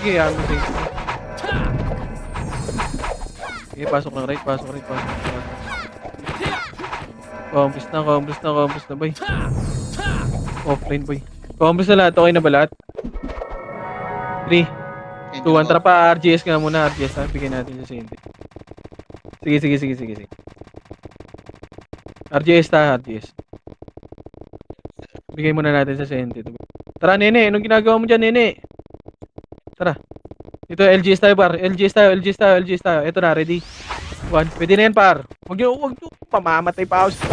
Sige, yan. Sige, pasok ng rate. Compres na, boy. Offline, boy. Compres na lahat. Okay na ba lahat? 3, 2, 1. Tara pa, RGS nga muna. RGS, ha? Bigyan natin sa Sente. Sige. RGS. Bigay muna natin sa Sente. Tara, Nene. Anong ginagawa mo dyan, Nene? Tara. Ito, LGS tayo, par. LGS tayo. Ito na, ready? 1. Pwede na yan, par. Huwag nyo pamamatay pa ako. 1.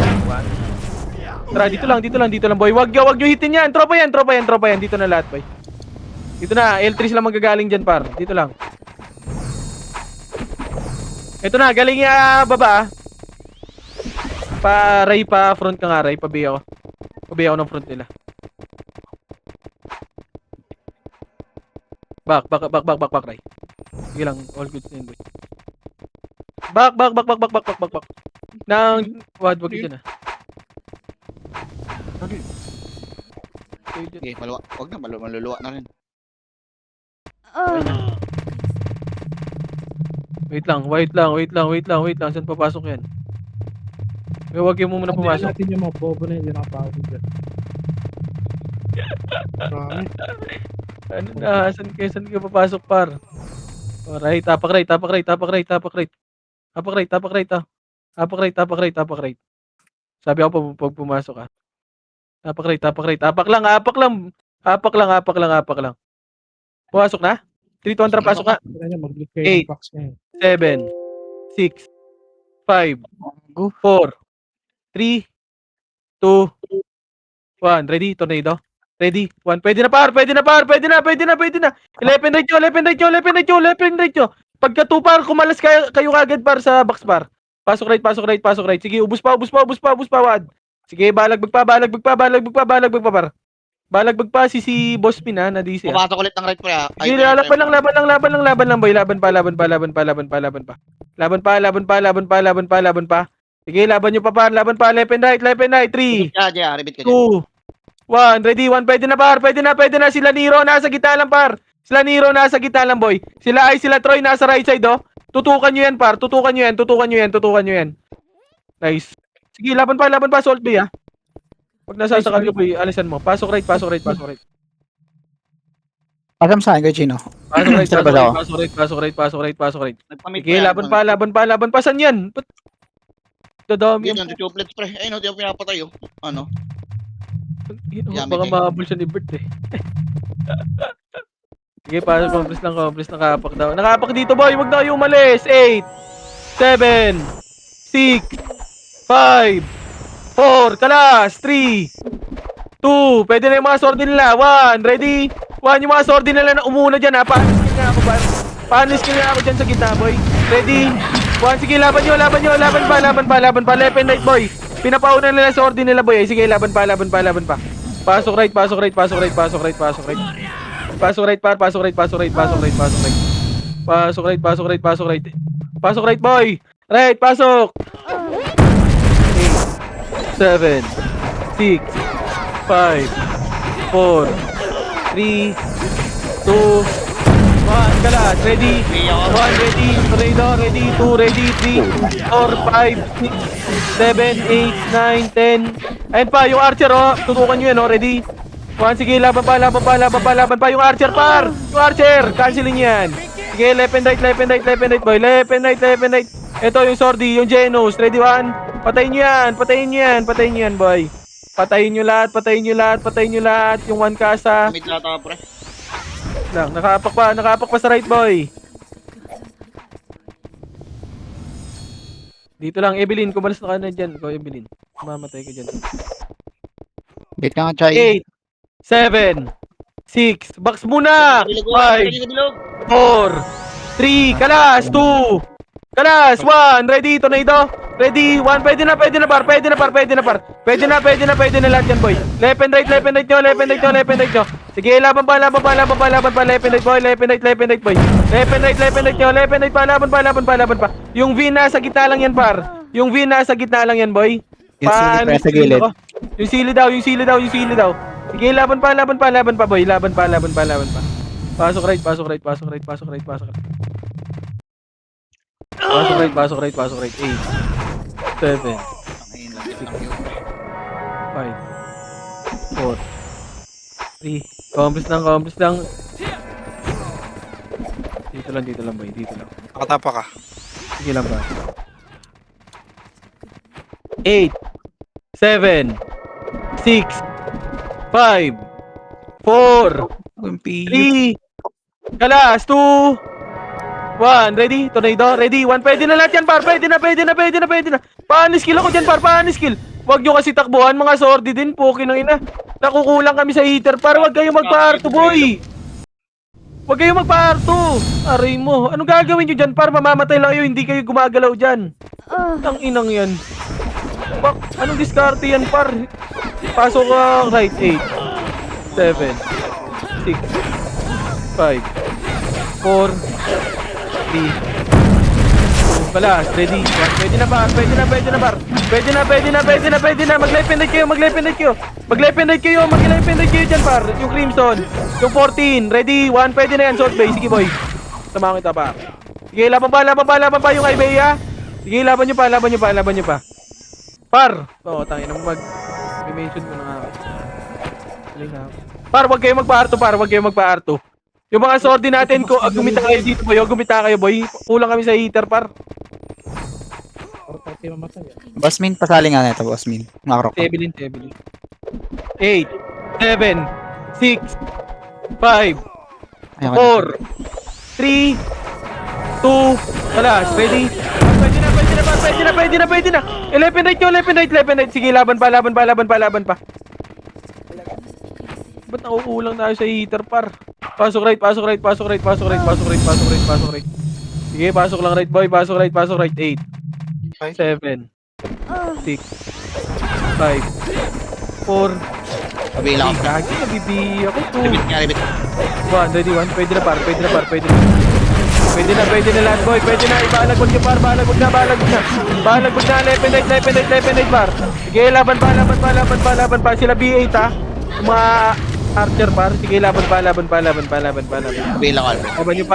Tara, dito lang, boy. Huwag nyo hitin yan. Tropa yan. Dito na lahat, boy. Dito na, L3 sila magagaling dyan, par. Dito lang. Ito na, galing baba. Ray pa front ka nga, Ray. Pabi ako ng front nila. Back, Ray. Sige lang, all good na yun, boy. Back. Wag dyan ah.
Okay, wag na, maluluwa na rin.
Wait lang. Saan papasok yan? Huwag yung muna pumasok.
Natin yung mga bobo na yun, nakapawag dyan. Marami.
Ano na? Saan kayo papasok, par? Alright, tapak right. Sabi ako pag pumasok ka. Tapak right. Apak lang. Pumasok na? 3 to 1, pasok ka.
Kaya niya, mag-look kayo
Eight.
ng box niya.
7, 6, 5, 4, 3, 2, 1. Ready? Tornado? Ready? 1. Pwede na par. 11 right nyo. Pagka 2 par, kumalas kayo kagad par sa box par. Pasok right. Sige, ubus pa, wad. Sige, balagbag pa, par. Balagbag pa si Boss Pin na DC.
Pumasok ulit ng right pre.
Sige, laban lang, boy. Laban pa. Sige, laban nyo pa, par. Laban pa, left and right. 3,
Repeat ka
2, 1. Ready? 1. Pwede na, par. Pwede na. Sila Nero, nasa gitna lang, par. Boy. Sila Troy, nasa right side, oh. Tutukan nyo yan, par. Tutukan nyo yan. Nice. Sige, laban pa, Salt Bay, ah. Pag nasasakal nyo, boy, alisan mo. Pasok right.
Pasam sa akin kay Chino.
Pasok right.
Nagpamit
Sige, laban pa. Saan yan? Ba't dadami
Yun,
yan?
tutuplets pre. Ayun, yung pinapatay oh. Ano?
Baka mahabol siya ni Bert eh. Sige, pasok, compres lang, nakapak dito, boy, wag na kayo umalis. 8, 7, 6, 5, 4, kalas, 3, 2, pwede na yung mga sword nila. 1, ready? 1, yung mga sword nila na umuna dyan, ha. Panis ka nga ako dyan sa gitna, boy. Ready? 1, sige, laban pa. Left and right, boy. Pinapauna nila sword nila, boy. Sige, laban pa. Pasok right. Pasok right, par. Pasok right, boy. Right, pasok. 7, 6, 5, 4, 3, 2, 1, kalas. Ready? 1, ready. Tornado, ready. 2, ready. 3, 4, 5, 6, 7, 8, 9, 10. Ayun pa, yung archer, oh. Tutukan nyo yan, oh. Ready? 1, sige, laban pa. Yung archer, par. Yung archer. Cancelin yan. Sige, left and right, boy. Left and right. Ito yung Sordi, yung Genos. Ready, 1. Patayin nyo yan, boy. Patayin nyo lahat. Yung 1 kasa.
Mid lata pre.
Lang, nakapak pa sa right, boy. Dito lang, Evelyn, kumalas na ka na dyan. Ikaw, Evelyn. Mamatay ka dyan.
Wait ka nga, Chay.
8, 7, 6, box muna! 5, 4, 3, kalas, 2, kalas, 1, ready, tornado, ready, 1, pwede na, par. Pwede na lahat yan, boy. Left and right nyo. Sige, laban pa, left and right, boy. Left and right, boy. Left and right pa, laban pa. Yung V nasa gitna lang yan, par. Boy.
Yung sili sa gilid.
Yung sili daw. Sige, laban pa, boy. Laban pa. Pasok right. Pasok right. 8, 7, 5, 4, 3, compres lang. Dito lang, boy.
Nakatapa ka.
Sige lang ba? 8, 7, 6, 5, 4, 3, kalas, 2, 1, ready? Tornado, ready? 1, pwede na lahat yan, par. Pwede na. Paano skill ako dyan, par? Paano skill? Huwag nyo kasi takbuhan, mga sordi din, poki ng ina. Nakukulang kami sa heater, par. Huwag kayong magpa-R2, boy. Huwag kayong magpa-R2. Aray mo. Anong gagawin nyo dyan, par? Mamamatay lang kayo, hindi kayo gumagalaw dyan. Ang inang yan. Bak, anong diskarte yan, par? Pasok ka, right, 8, 7, 6, 5, 4, 3, balas, ready. Pwede na par. Pwede na. Mag-life and light kayo dyan par. Yung Crimson. Yung 14. Ready. 1. Pwede na yan. Short bay. Sige boy. Samahan kita pa. Sige, laban pa yung Ibea. Sige, laban nyo pa. Par. Oo, tangin na mag-mention ko na nga. Par, huwag kayong magpa-R2. Yung mga sordi natin, gumita kayo dito boy. Gumita kayo boy. Kulang kami sa heater par.
Pati mamatay.
Boss Min, pasali nga nito, Boss Min. Makarok ko.
Evelyn. 8, 7, 6, 5, 4, 3, 2, balas, ready? Pwede na. 11 night. Sige, laban pa. Ba't nakukulang tayo sa heater, par? Pasok right. Sige, pasok lang right, boy. Pasok right. 8, 7, 6, 5, 4,
Kabila ko.
Gagi, nabibi ako.
Ribit nga, ribit.
1, ready, 1. Pwede na, par. Pwede na lahat, boy. Pwede na, ibalagwag nyo, par. Balagwag na. Lepen night, par. Sige, laban pa. Sila B8, ha. Yung mga archer, par. Sige, laban pa.
Kabila ko, Albert.
Laban nyo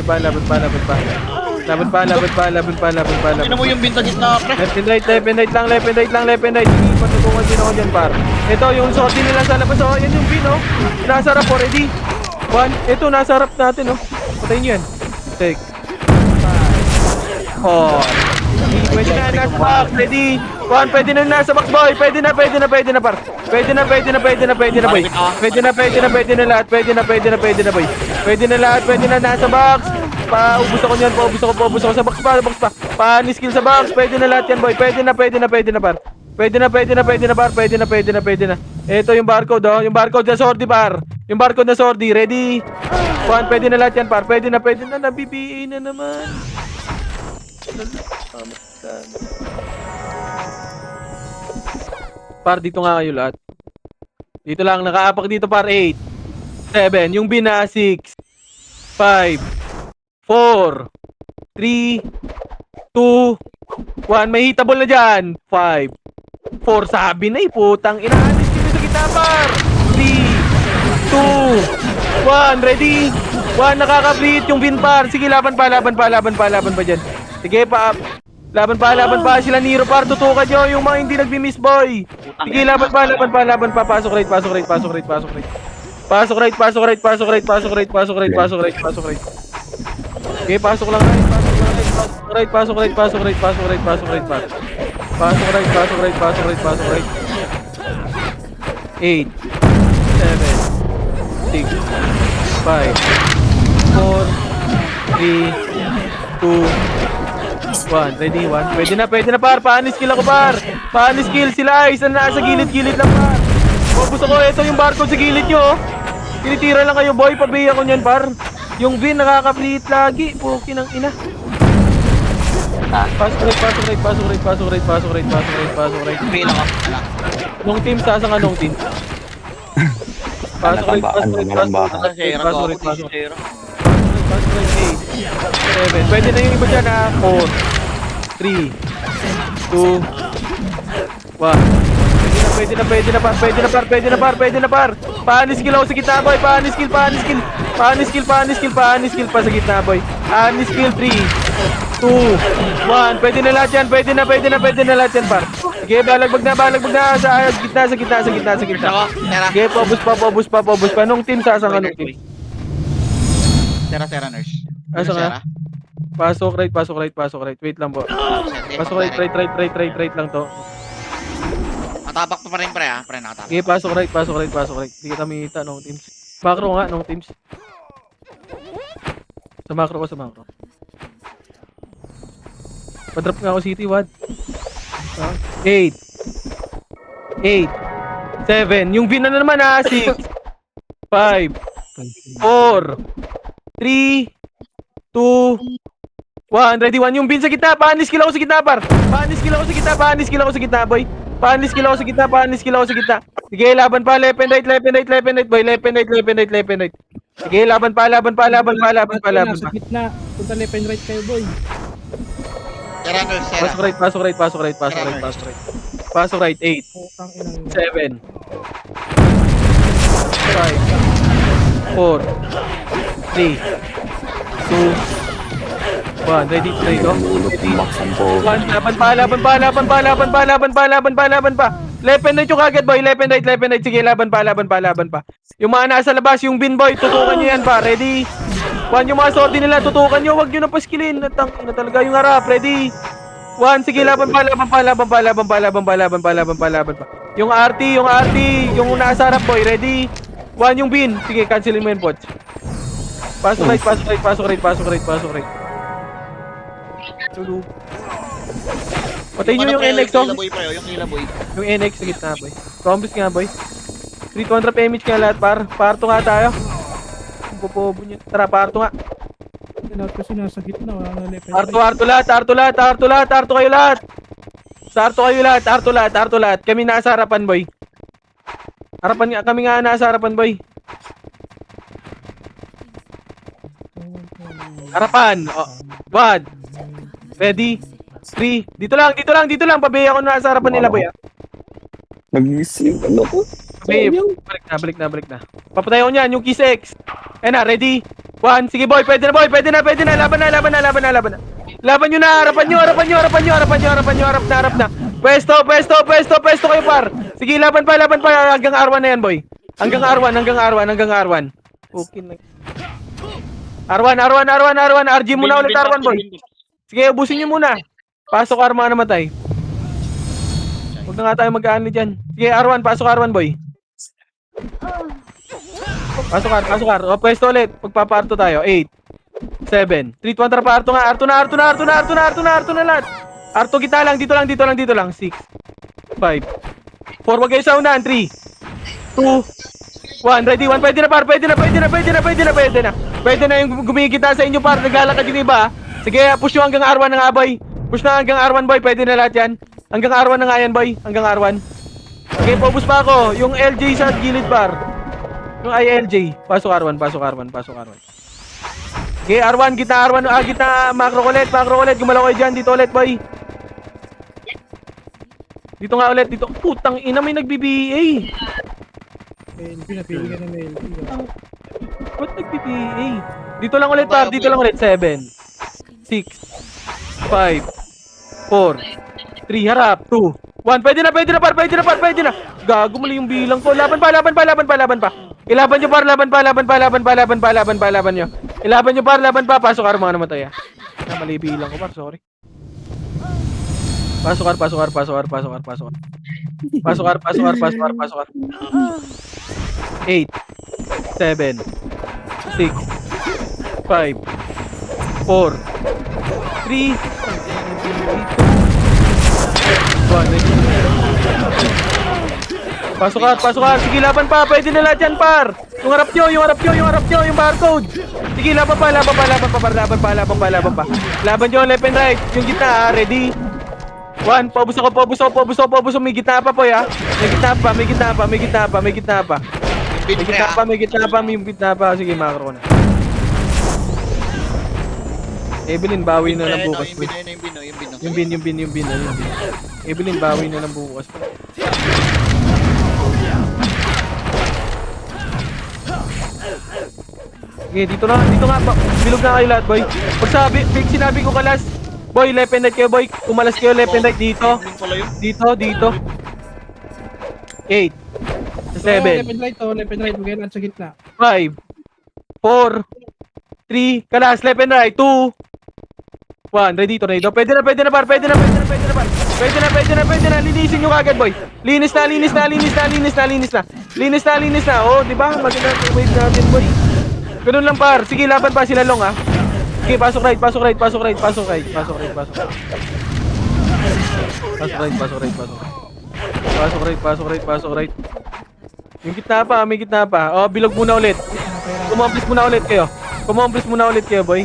pa. Laban pa.
Tignan mo yung binta gitna, pre.
Left and right lang. Sige, patutungan din ako dyan, par. Ito, yung sorti nila sa labas. Oh, yan yung pin, oh. Nasa harap, already. 1. Ito, nasa harap natin, oh. Patayin nyo yan. Take. 5. 4. Pwede na, nasa box. Ready. 1. Pwede na nasa box, boy. Pwede na, par. Pwede na, boy. Pwede na lahat. Pwede na lahat, nasa box. Paubos ako niyan, paubos ako sa box pa. Paano skill sa box? Pwede na lahat yan, boy. Pwede na, par. Pwede na. Ito yung barcode, oh. Yung barcode na sordi, par. Yung barcode na sordi. Ready? 1. Pwede na lahat yan, par. Pwede na. Nabibiin na naman. Par, dito nga kayo lahat. Dito lang, nakaapak dito, par. 8, 7. Yung bina, 6, 5, 4, 3, 2, 1. May hitable na dyan. 5, 4. Sabi na, putang inaalis dito sa kita, par. 3, 2, 1. Ready? 1. Nakaka-bleed yung win, par. Sige, laban pa dyan. Sige, pa. Laban pa. Sila Nero, par. Tutukan nyo yung mga hindi nagbi-miss, boy. Sige, laban pa. Pasok right. Okay, pasok lang right. Pasok right. 8, 7, 6, 5, 4, 3, 2, 1. Ready, 1. Pwede na, par. Paano skill ako, par? Paano skill? Sila ay isa na sa gilid lang, par. Focus ako. Ito yung barcode sa gilid nyo, oh. Tinitira lang kayo, boy. Pabiya ko nyan, par. Yung Vin nakaka-bleed lagi. Puki ng ina. Pasok right.
Kabila ko.
Nung team, sasang ka nung team. Pasok right. Pasok right. 7. Pwede na yung iba dyan, ha. 4, 3, 2, 1. Pwede na, par. Paano skill ako sa gitna, boy? Paano skill pa sa gitna, boy? Paano skill? 3, 2, 1. Pwede na lahat yan, par. Sige, balagbag na. Sa gitna. Sige, paubos pa. Nung team, sasang ka nung team.
Sera, nurse.
Asa nga? Pasok right. Wait lang po. Pasok right lang to.
Matapak pa rin, pre, ha? Pre, nakatabak.
Okay, pasok right. Hindi kita makita nung teams. Macro nga nung teams. Sa macro ko, sa macro. Pa-drop nga ako city, Wad. 8. 8. 7. Yung bin na naman ha. 6. 5. 4. 3. 2. 1. Ready, 1. Yung bin sa gitna. Paanis kill ako sa gitna, par. Paanis kill ako sa gitna. Paanis kill ako sa gitna, boy. Paanis kill ako sa gitna. Paanis kill ako sa gitna. Sige, laban pa. Left and right, left and right, left and right, boy. Left and right, left and right, left and right. Sige, laban pa, laban pa, laban pa, laban pa, laban
Sa
pa.
gitna. Punta left and right kayo, boy.
Tara, nurse, tara.
Pasok right, pasok right, pasok right, pasok right, pasok right. Pasok right, 8.
Putang inang.
7 5 4 3 2 1. Ready, ready, go. Ready.
Baksan po.
1. Laban pa, laban pa, laban pa, laban pa, laban pa, laban pa, laban pa. Left and right yung kagad, boy. Left and right, left and right. Sige, laban pa, laban pa, laban pa. Yung mga nasa labas, yung bin, boy, tutukan nyo yan pa. Ready? 1. Yung mga sorti nila, tutukan nyo. Huwag nyo na paskilin. Natang na talaga yung harap. Ready? 1. Sige, laban pa, laban pa, laban pa, laban pa, laban pa, laban pa, laban pa, laban pa. Yung RT, yung nasa harap, boy. Ready? 1. Yung bin. Sige, cancelin mo yun, pods. Pasok right, pasok right, pasok right, pasok right, pasok right. Tulog. Patayin nyo yung NX, oh.
Yung Kilaboy pa, yung Kilaboy.
Yung NX sa gitna, boy. Combis nga, boy. 300 PMH nga lahat, par. Parto nga tayo. Pupobo nyo. Tara, parto nga.
Lahat kasi nasa gitna. Wala na left and
Arto,
right.
arto lahat, arto lahat, arto lahat, arto kayo lahat. Sa arto kayo lahat, arto lahat, arto lahat. Kami nasa harapan, boy. Harapan nga, kami nga nasa harapan, boy. Harapan. Oh, Wad. Ready? 3. Dito lang, dito lang, dito lang. Pabaya ako nasa harapan nila, boy.
Nag-sleep ano ko?
Babe, balik na, balik na, balik na. Papatay ako niyan, yung kiss X. Ayan na, ready? 1, sige boy, pwede na boy, pwede na, pwede na. Laban na, laban na, laban na, laban na. Laban nyo na, harapan nyo, harapan nyo, harapan nyo, harapan nyo, harapan nyo, harap na, harap na. Pwesto, pwesto, pwesto, pwesto kayo par. Sige, laban pa, hanggang R1 na yan boy. Hanggang R1, hanggang R1, hanggang R1. Okay na. R1, R1, R1, R1, RG muna ulit R1 boy. Sige, ubusin nyo muna. Pasok R mga namatay. Huwag na nga tayo mag-aano dyan. Sige, R1, pasok R1 boy. Pasok R, pasok R. O, pwesto ulit. Magpaparto tayo. 8, 7, 3, 2, 1, pa. Arto nga, Arto na, Arto na, Arto na, Arto na, Arto na, Arto na lahat. Arto kita lang, dito lang, dito lang, dito lang. 6, 5, 4, wag kayo sa unahan. 3, 2, 1, ready, 1, pwede na par, pwede na, pwede na, pwede na, pwede na, pwede na. Pwede na yung gumigita sa inyo par, naglalakad yung iba. Sige, push nyo hanggang R1 na nga boy. Push na hanggang R1 boy, pwede na lahat yan. Hanggang R1 na nga yan boy, hanggang R1. Okay, focus pa ako. Yung LJ sa gilid par. Yung ILJ. Pasok R1, pasok R1, pasok R1. Okay, R1, gitna R1, gitna macro ulit, gumalaw kayo dyan, dito ulit boy. Dito nga ulit, dito. Putang ina, may nag-BBA.
LP, napili ka ng LP.
Ba't nag-BBA? Dito lang ulit par, dito lang ulit. 7, 6, 5, 4, 3, harap, 2, 1, pwede na, pwede na par, pwede na par, pwede na. Gago, mali yung bilang ko. Laban pa, laban pa, laban pa, laban pa. Ilaban nyo par, laban pa, laban pa, laban pa, laban pa, laban pa, laban nyo. Ilaban nyo par, laban pa, pasok ar mga namatay ah. Mali bilang ko par, sorry. Pasok ar, pasok ar, pasok ar, pasok ar, pasok ar. Pasok ar, pasok ar, pasok ar, pasok ar. 8, 7, 6, 5, 4, 3, 1, pasok ka, pasok ka. Sige, laban pa. Pwede na lahat yan, par. Yung harap nyo, yung harap nyo, yung harap nyo, yung barcode. Sige, laban pa, laban pa, laban pa, par. Laban pa, laban pa, laban pa. Laban nyo, left and right. Yung gitna, ready? 1, paubos ako, paubos ako, paubos ako, paubos ako. May gitna pa po, ya. May gitna pa, may gitna pa, may gitna pa, may gitna pa. May gitna pa, may gitna pa, may gitna pa. Sige, makro ko na. Evelyn, bawi na lang bukas. Yung bin. Evelyn, bawi na lang bukas. Okay, dito nga, bilog na kayo lahat, boy. Pag sinabi ko kalas, boy, left and right kayo, boy. Kumalas kayo, left and right dito. Dito. 8, 7,
Left and right, left and right. Magayon at sa gitna.
5, 4, 3, kalas, left and right, 2, 1, ready to, ready. Pwede na par, pwede na. Linisin nyo kagad, boy. Linis na. Oh, di ba? Maganda wave natin, boy. Ganun lang par. Sige, laban pa sila long, ha. Sige, pasok right, pasok right, pasok right, pasok right, pasok right, pasok right. Pasok right, pasok right, pasok right. Pasok right, pasok right, pasok right. Yung gitna pa, may gitna pa. Oh, bilog muna ulit. Kumomplis muna ulit kayo. Kumomplis muna ulit kayo, boy.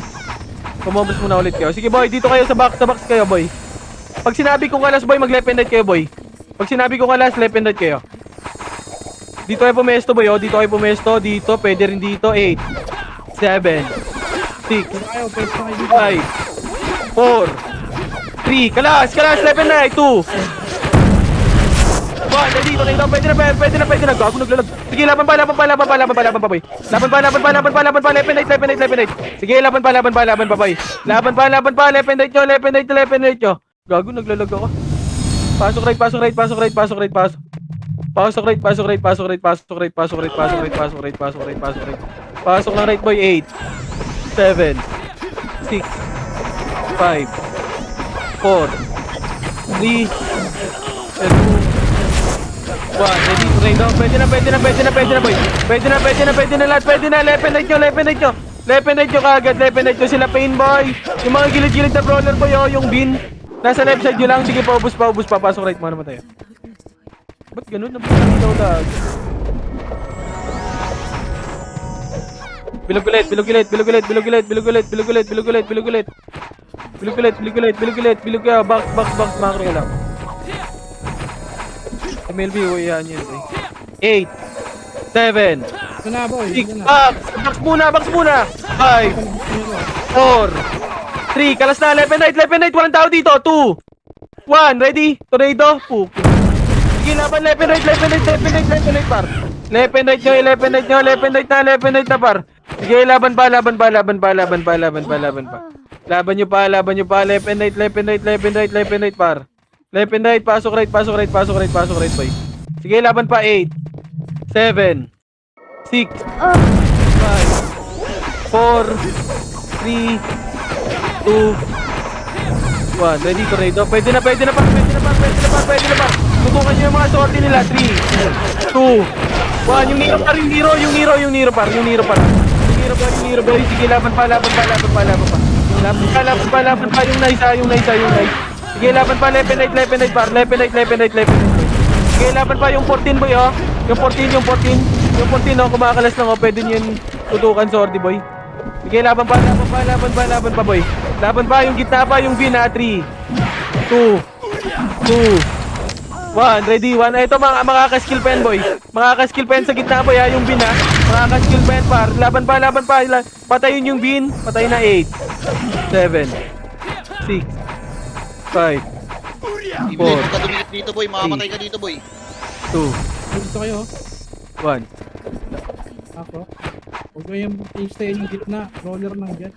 Kumomplis muna ulit kayo. Sige, boy, dito kayo sa box kayo, boy. Pag sinabi ko kalas, boy, mag-left and right kayo, boy. Pag sinabi ko kalas, left and right kayo. Dito kayo pumesto, boy, oh. Dito kayo pumesto. Dito, pwede rin dito. 8, 7, 6,
Ayaw, pwesto kayo dito.
5, 4, 3, kalas, left and right, 2, 1, dito, pwede na, gago, naglalag. Sige, laban pa, boy. Laban pa, left and right. Sige, laban pa, boy. Laban pa, left and right nyo. Gago, naglalag ako. Pasok right. Pasok right, pasok right. Pasok lang right, boy. 8, 7, 6, 5, 4, 3, 2, 1, ready, Reno. Pwede na, boy. Pwede na lahat. Pwede na, left and right nyo. Left and right nyo kagad, sila pain, boy. Yung mga gilid-gilid na brawler, boy, oh, yung bin. Nasa left side nyo lang. Sige, paubos pa. Pasok right, muna naman tayo. Ba't ganun? Napasok daw lag. Bilog ulit. Box, makro lang. MLB, yan yun, boy. 8, 7,
Ito na, boy.
6, box muna. 5, 4, 3, kalas na, left and right, walang tao dito. 2, 1, ready? Tornado, sige, laban, left and right, par. Left and right na, par. Sige, laban pa. Laban nyo pa, left and right, par. Left and right, pasok right, boy. Sige, laban pa, 8, 7, 6, 5, 4, 3, 2, 1. Ready, tornado. Pwede na, par. Tutukan nyo yung mga sortie nila. 3, 2, 1. Yung Nero, par. Yung Nero, boy. Sige, laban pa. Laban pa, yung nice. Sige, laban pa, left and right, par. Left and right. Sige, laban pa yung 14, boy, oh. Yung 14, oh, kumakalas lang, oh. Pwede nyo yung tutukan, sortie, boy. Sige, laban pa, boy. Laban pa, yung gitna pa, yung bin, ha. 3, 2, 1, ready, 1. Ito, mga ka-skill pen, boy. Mga ka-skill pen sa gitna, boy, ha. Yung bin, ha. Mga ka-skill pen, par. Laban pa. Patayin yung bin. Patayin na 8, 7, 6, 5, 4,
Huwag ka dumikit dito, boy. Makamatay ka dito, boy.
2,
Dito kayo.
1.
Ako. Huwag ko yung stay yung gitna. Roller ng jet.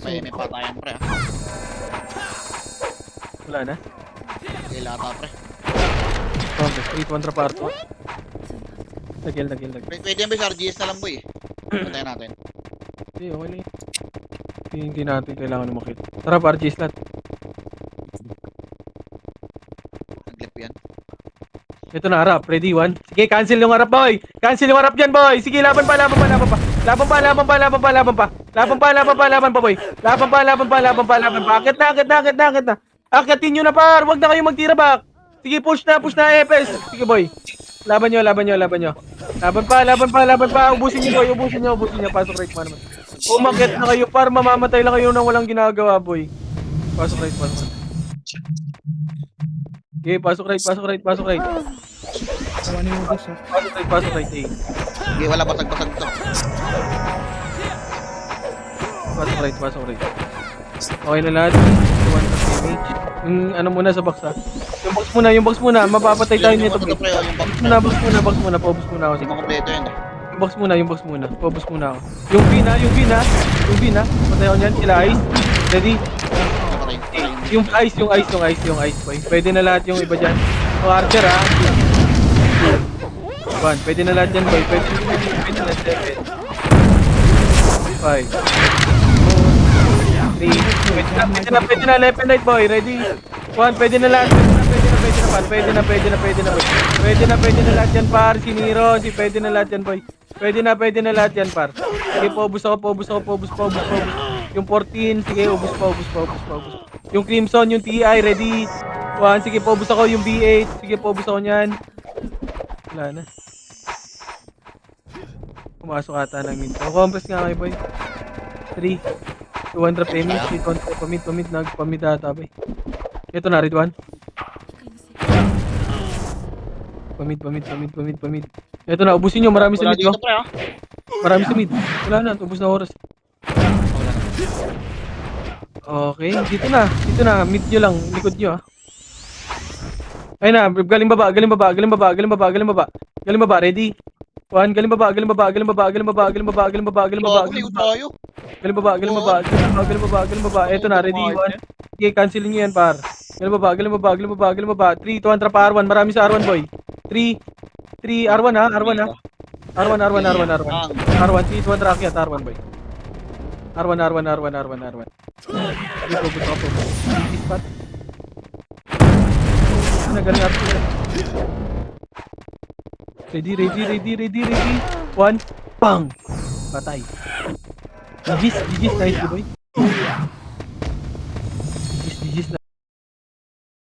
May patayan, pre, ha.
Wala na.
Okay, lata, pre.
Okay, 8 kontra parto. Lagil.
Pwede yan, boy. Sa RGS na lang, boy. Patayan natin.
Hindi, okay lang. Hindi natin kailangan umakit. Tara, parties lahat.
Naglip yan.
Ito na harap. Ready, 1. Sige, cancel yung harap, boy. Cancel yung harap dyan, boy. Sige, laban pa, boy. Laban pa. Akit na. Akitin nyo na, par. Huwag na kayo magtira back. Sige, push na, Epes. Sige, boy. Laban nyo. Laban pa. Ubusin nyo. Pasok right, man. Umakit na kayo, par. Mamamatay lang kayo nang walang ginagawa, boy. Pasok right. Okay, pasok right.
Kawanin mo gusto.
Pasok right, eh.
Sige, wala. Basag to.
Pasok right. Okay na lahat. 1 damage. Ano muna sa box, ha? Yung box muna. Mapapatay tayo nito,
Yung
boy.
pre, yung box.
Box muna. Paubos muna ako.
Hindi mo kompleto yan, eh.
Yung box muna. Paubos muna ako. Yung bin, ha? Patay ako niyan. Sila ice. Ready?
Patay.
Yung ice, boy. Pwede na lahat yung iba dyan. O Archer, ha? 1. Pwede na lahat dyan, boy. Pwede na lahat 7. 5. 4. 3. Pwede na. Left and right, boy. Ready? 1. Pwede na lahat. Pwede na, boy. Pwede na lahat yan, par. Si Nero. Pwede na lahat yan, boy. Pwede na lahat yan, par. Sige, paubos ako. Yung 14, sige, ubus pa. Yung Crimson, yung TI, ready. 1, sige, paubos ako. Yung B8, sige, paubos ako niyan. Wala na. Pumasok ata ng mid. Compress nga kayo, boy. 3, 200 pemit, 300 pamit, nagpamit ata, boy. Ito na, Ridwan. Pamit. Ito na, ubusin nyo, marami sa
Wala
mid, oh.
dito pre ah.
Marami sa mid. Wala na, ubus na oras. Okay, dito na, mid nyo lang, likod nyo, ah. Ayun na, galing baba, ready? 1, galing baba.
Gago, may tayo.
Galing baba. Eto na, ready, 1. Okay, cancelin nyo yan, par. Galing baba. 3, 200 pa, R1. Marami sa R1, boy. 3, R1 ha, R1 ha. R1. R1, 3, 200 akyat, R1, boy. R1. Dito, buto ako. Easy spot. Ano, galing R2. Ready. 1, bang! Patay. GG's, nice, boy.